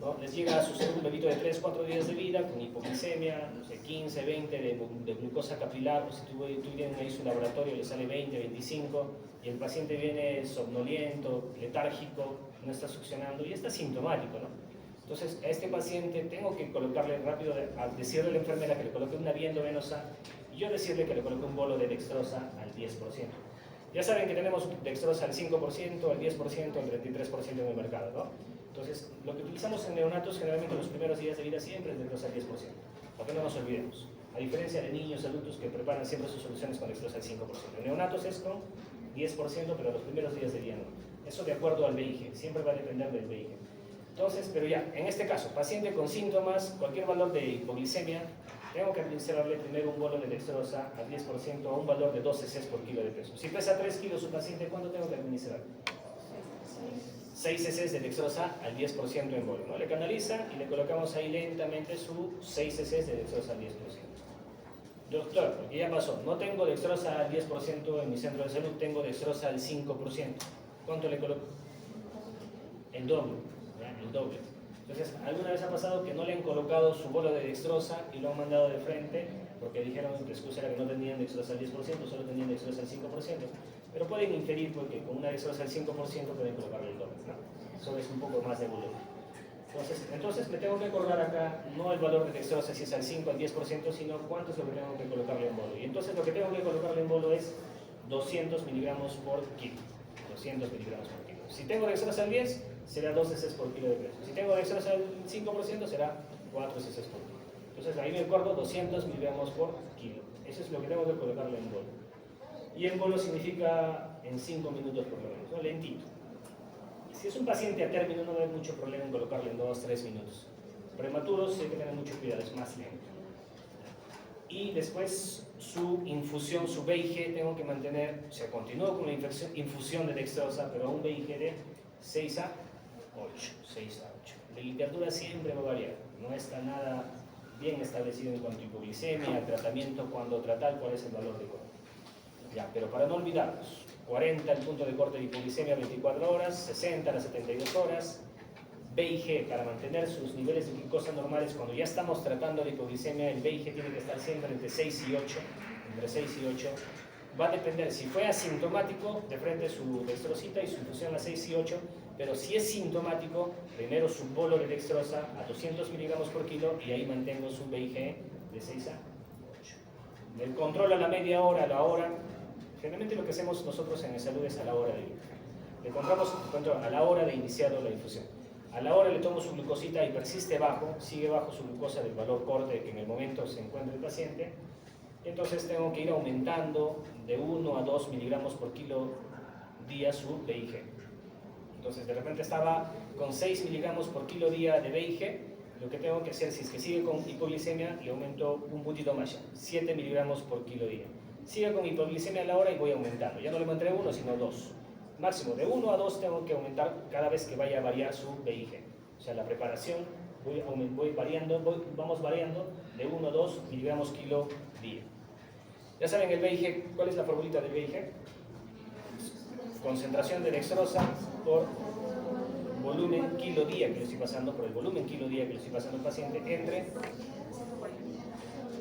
¿No? Les llega a su serum un bebito de 3-4 días de vida con hipoglicemia, no sé, 15, 20 de glucosa capilar, pues si tú vienes ahí su laboratorio le sale 20, 25 y el paciente viene somnoliento, letárgico, no está succionando y está sintomático, ¿no? Entonces a este paciente tengo que colocarle rápido, decirle a la enfermera que le coloque una vía endovenosa y yo decirle que le coloque un bolo de dextrosa al 10%. Ya saben que tenemos dextrosa al 5%, al 10%, al 33% en el mercado, ¿no? Entonces, lo que utilizamos en neonatos generalmente en los primeros días de vida siempre es dextrosa al 10%, para que no nos olvidemos. A diferencia de niños adultos que preparan siempre sus soluciones con dextrosa al 5%. En neonatos es con 10%, pero los primeros días de vida no. Eso de acuerdo al VIG, siempre va a depender del VIG. Entonces, pero ya, en este caso, paciente con síntomas, cualquier valor de hipoglicemia, tengo que administrarle primero un bolo de dextrosa al 10% a un valor de 12 cc por kilo de peso. Si pesa 3 kilos su paciente, ¿cuánto tengo que administrar? 6 cc de dextrosa al 10% en bolo, ¿no? Le canaliza y le colocamos ahí lentamente su 6 cc de dextrosa al 10%. Doctor, porque ya pasó, no tengo dextrosa al 10% en mi centro de salud, tengo dextrosa al 5%. ¿Cuánto le coloco? El doble, ¿ya? El doble. Entonces, ¿alguna vez ha pasado que no le han colocado su bolo de dextrosa y lo han mandado de frente porque dijeron que excusa era que no tenían dextrosa al 10%, solo tenían dextrosa al 5%? Pero pueden inferir porque con una dextrosa al 5% pueden colocarle el doble, ¿no? Eso es un poco más de volumen. Entonces me tengo que acordar acá no el valor de dextrosa si es al 5 al 10%, sino cuánto es lo que tengo que colocarle en bolo. Y entonces lo que tengo que colocarle en bolo es 200 miligramos por kilo. 200 miligramos por kilo. Si tengo dextrosa al 10, será 12 cc por kilo de peso. Si tengo dextrosa al 5%, será 4 cc por kilo. Entonces ahí me acuerdo 200 miligramos por kilo. Eso es lo que tengo que colocarle en bolo. Y en bolo significa en 5 minutos por lo menos, ¿no? Lentito. Si es un paciente a término, no hay mucho problema en colocarle en 2-3 minutos. Prematuros, sí hay que tener mucho cuidado, es más lento. Y después su infusión, su VIG, tengo que mantener, o sea, continúo con la infusión de dextrosa, pero a un VIG de 6 a 8. 6 a 8. La literatura siempre va a variar, no está nada bien establecido en cuanto a hipoglicemia, tratamiento, cuándo tratar, cuál es el valor de corte. Ya, pero para no olvidarnos. 40 el punto de corte de hipoglicemia 24 horas, 60 a las 72 horas, VIG para mantener sus niveles de glucosa normales. Cuando ya estamos tratando de hipoglicemia, el VIG tiene que estar siempre entre 6 y 8, entre 6 y 8. Va a depender, si fue asintomático, de frente su dextrosita y su infusión a 6 y 8, pero si es sintomático, primero su bolo de dextrosa a 200 miligramos por kilo y ahí mantengo su VIG de 6 a 8. El control a la media hora, a la hora. Generalmente lo que hacemos nosotros en el salud es a la hora de ir. Le encontramos a la hora de iniciar la infusión. A la hora le tomo su glucosita y persiste bajo, sigue bajo su glucosa del valor corte que en el momento se encuentra el paciente. Y entonces tengo que ir aumentando de 1 a 2 miligramos por kilo día su VIG. Entonces de repente estaba con 6 miligramos por kilo día de VIG. Lo que tengo que hacer, si es que sigue con hipoglicemia, le aumento un poquito más, 7 miligramos por kilo día. Sigue con hipoglicemia a la hora y voy aumentando. Ya no le mantengo 1, sino 2. Máximo de 1 a 2 tengo que aumentar cada vez que vaya a variar su VIG. O sea, la preparación vamos variando de 1 a 2 miligramos kilo día. Ya saben el VIG, ¿cuál es la formulita del VIG? Concentración de dextrosa por volumen kilo día que le estoy pasando, por el volumen kilo día que le estoy pasando al paciente entre...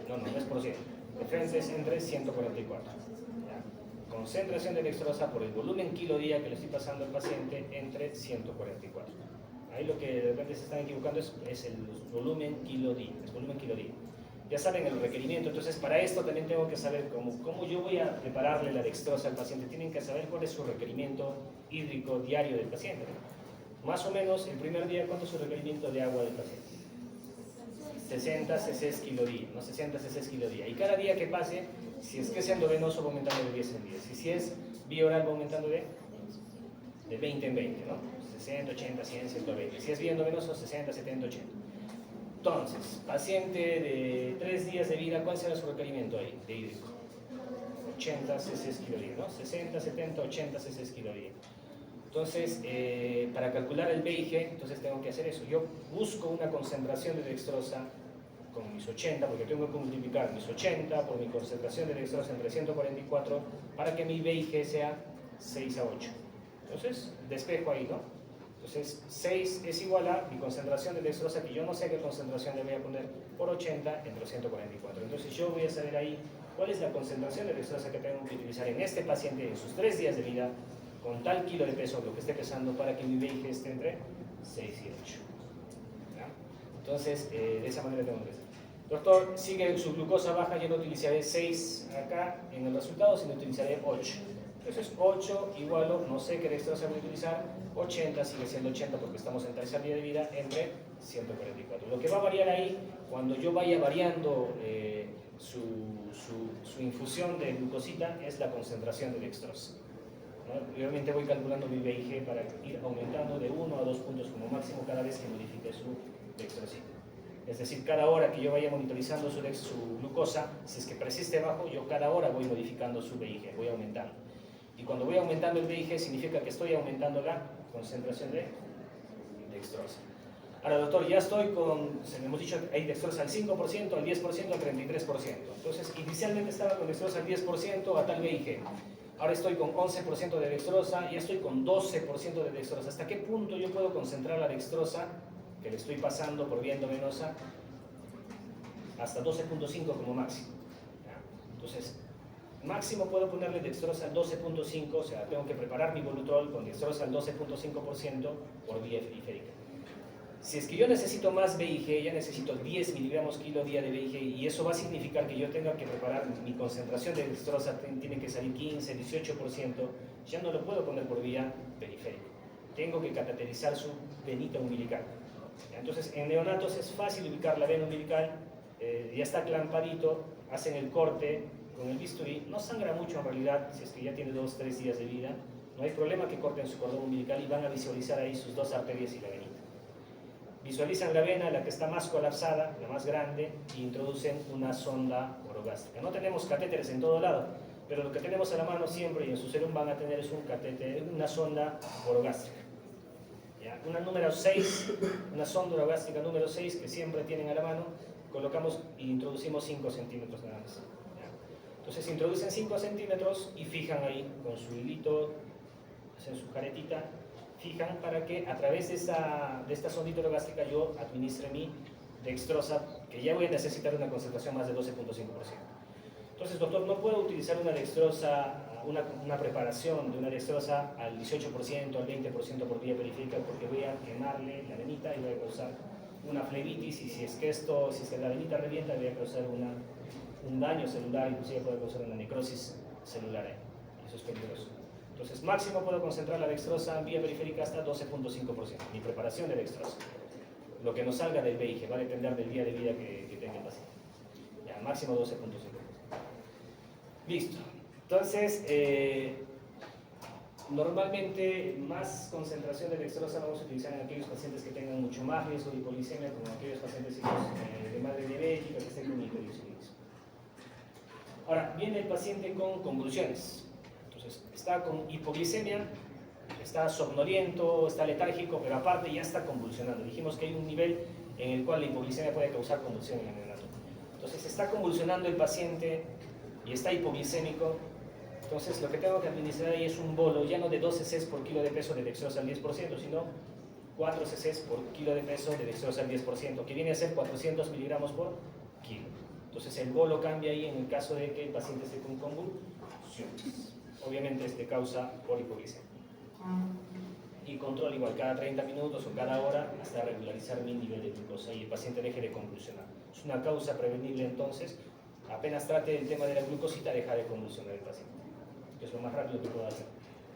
No es por ciento. De frente es entre 144. ¿Ya? Concentración de dextrosa por el volumen kilo día que le estoy pasando al paciente entre 144. Ahí lo que de repente se están equivocando es el volumen kilo día. Es volumen kilo día. Ya saben el requerimiento, entonces para esto también tengo que saber cómo yo voy a prepararle la dextrosa al paciente. Tienen que saber cuál es su requerimiento hídrico diario del paciente, ¿no? Más o menos el primer día, ¿cuánto es su requerimiento de agua del paciente? 60 cc kilo día, ¿no? 60 cc kilo día. Y cada día que pase, si es que es endovenoso, va aumentando de 10 en 10. Y si es vía oral, va aumentando de 20 en 20, ¿no? 60, 80, 100, 120. Si es vía endovenoso, 60, 70, 80. Entonces, paciente de 3 días de vida, ¿cuál será su requerimiento ahí de hídrico? 80 cc kilo día, ¿no? 60, 70, 80 cc kilo día. Entonces, para calcular el VIG, entonces tengo que hacer eso. Yo busco una concentración de dextrosa con mis 80, porque tengo que multiplicar mis 80 por mi concentración de dextrosa entre 144 para que mi VIG sea 6 a 8. Entonces, despejo ahí, ¿no? Entonces, 6 es igual a mi concentración de dextrosa, que yo no sé qué concentración le voy a poner, por 80 entre 144. Entonces, yo voy a saber ahí cuál es la concentración de dextrosa que tengo que utilizar en este paciente en sus 3 días de vida, con tal kilo de peso, lo que esté pesando, para que mi VIG esté entre 6 y 8. ¿Ya? Entonces, de esa manera tengo que hacer. Doctor, sigue su glucosa baja, yo no utilizaré 6 acá en el resultado, sino utilizaré 8. Entonces 8 igual, no sé qué dextrosa voy a utilizar, 80 sigue siendo 80 porque estamos en tercer día de vida, entre 144. Lo que va a variar ahí, cuando yo vaya variando su infusión de glucosita, es la concentración de dextrosa, ¿no? Obviamente voy calculando mi BIG para ir aumentando de 1 a 2 puntos como máximo cada vez que modifique su dextrosita. Es decir, cada hora que yo vaya monitorizando su glucosa, si es que persiste bajo, yo cada hora voy modificando su BIG, voy aumentando. Y cuando voy aumentando el BIG significa que estoy aumentando la concentración de dextrosa. Ahora, doctor, ya estoy con, hemos dicho, hay dextrosa al 5%, al 10%, al 33%. Entonces, inicialmente estaba con dextrosa al 10% a tal BIG. Ahora estoy con 11% de dextrosa, ya estoy con 12% de dextrosa. ¿Hasta qué punto yo puedo concentrar la dextrosa que le estoy pasando por vía endovenosa? Hasta 12.5 como máximo. Entonces, máximo puedo ponerle dextrosa al 12.5, o sea, tengo que preparar mi Volutrol con dextrosa al 12.5% por vía periférica. Si es que yo necesito más BIG, ya necesito 10 miligramos kilo día de BIG, y eso va a significar que yo tenga que preparar mi concentración de dextrosa, tiene que salir 15, 18%, ya no lo puedo poner por vía periférica. Tengo que cateterizar su venita umbilical. Entonces, en neonatos es fácil ubicar la vena umbilical, ya está clampadito, hacen el corte con el bisturí, no sangra mucho en realidad, si es que ya tiene 2 o 3 días de vida, no hay problema que corten su cordón umbilical y van a visualizar ahí sus 2 arterias y la venita. Visualizan la vena, la que está más colapsada, la más grande, e introducen una sonda orogástrica. No tenemos catéteres en todo lado, pero lo que tenemos a la mano siempre y en su serum van a tener es un catéter, una sonda orogástrica. Una número 6, una sonda orogástrica número 6 que siempre tienen a la mano, colocamos e introducimos 5 centímetros nada más. Entonces introducen 5 centímetros y fijan ahí con su hilito, hacen su caretita, fijan para que a través de esta sondita orogástrica yo administre mi dextrosa, que ya voy a necesitar una concentración más de 12.5%. Entonces, doctor, no puedo utilizar una dextrosa, una preparación de una dextrosa al 18%, al 20% por vía periférica, porque voy a quemarle la venita y voy a causar una flebitis, y si es que la venita revienta, voy a causar un daño celular, inclusive puede causar una necrosis celular, y eso es peligroso. Entonces, máximo puedo concentrar la dextrosa en vía periférica hasta 12.5%, mi preparación de dextrosa. Lo que nos salga del BIG va a depender del día de vida que tenga el paciente. Ya, máximo 12.5%. Listo. Entonces, normalmente más concentración de dextrosa vamos a utilizar en aquellos pacientes que tengan mucho más riesgo de hipoglicemia, como aquellos pacientes de madre diabética que estén con hipoglicemia. Ahora, viene el paciente con convulsiones. Entonces, está con hipoglicemia, está somnoliento, está letárgico, pero aparte ya está convulsionando. Dijimos que hay un nivel en el cual la hipoglicemia puede causar convulsión en el neonato. Entonces, está convulsionando el paciente y está hipoglicémico. Entonces, lo que tengo que administrar ahí es un bolo, ya no de 12 cc por kilo de peso de dextrosa al 10%, sino 4 cc por kilo de peso de dextrosa al 10%, que viene a ser 400 miligramos por kilo. Entonces, el bolo cambia ahí en el caso de que el paciente esté con convulsiones. Obviamente, causa por hipoglicemia. Y control igual, cada 30 minutos o cada hora, hasta regularizar mi nivel de glucosa y el paciente deje de convulsionar. Es una causa prevenible, entonces, apenas trate el tema de la glucosita, deja de convulsionar el paciente. Que es lo más rápido que puedo hacer.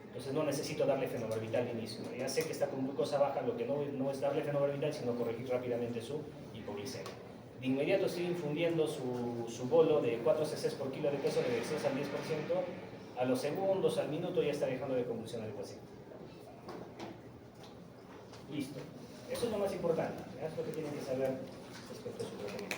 Entonces no necesito darle fenobarbital de inicio. Ya sé que está con glucosa baja, lo que no es darle fenobarbital, sino corregir rápidamente su hipoglicemia. De inmediato estoy infundiendo su bolo de 4 cc por kilo de peso de dextrosa al 10%, a los segundos, al minuto ya está dejando de convulsionar el paciente. Listo. Eso es lo más importante. Es lo que tienen que saber respecto a su tratamiento.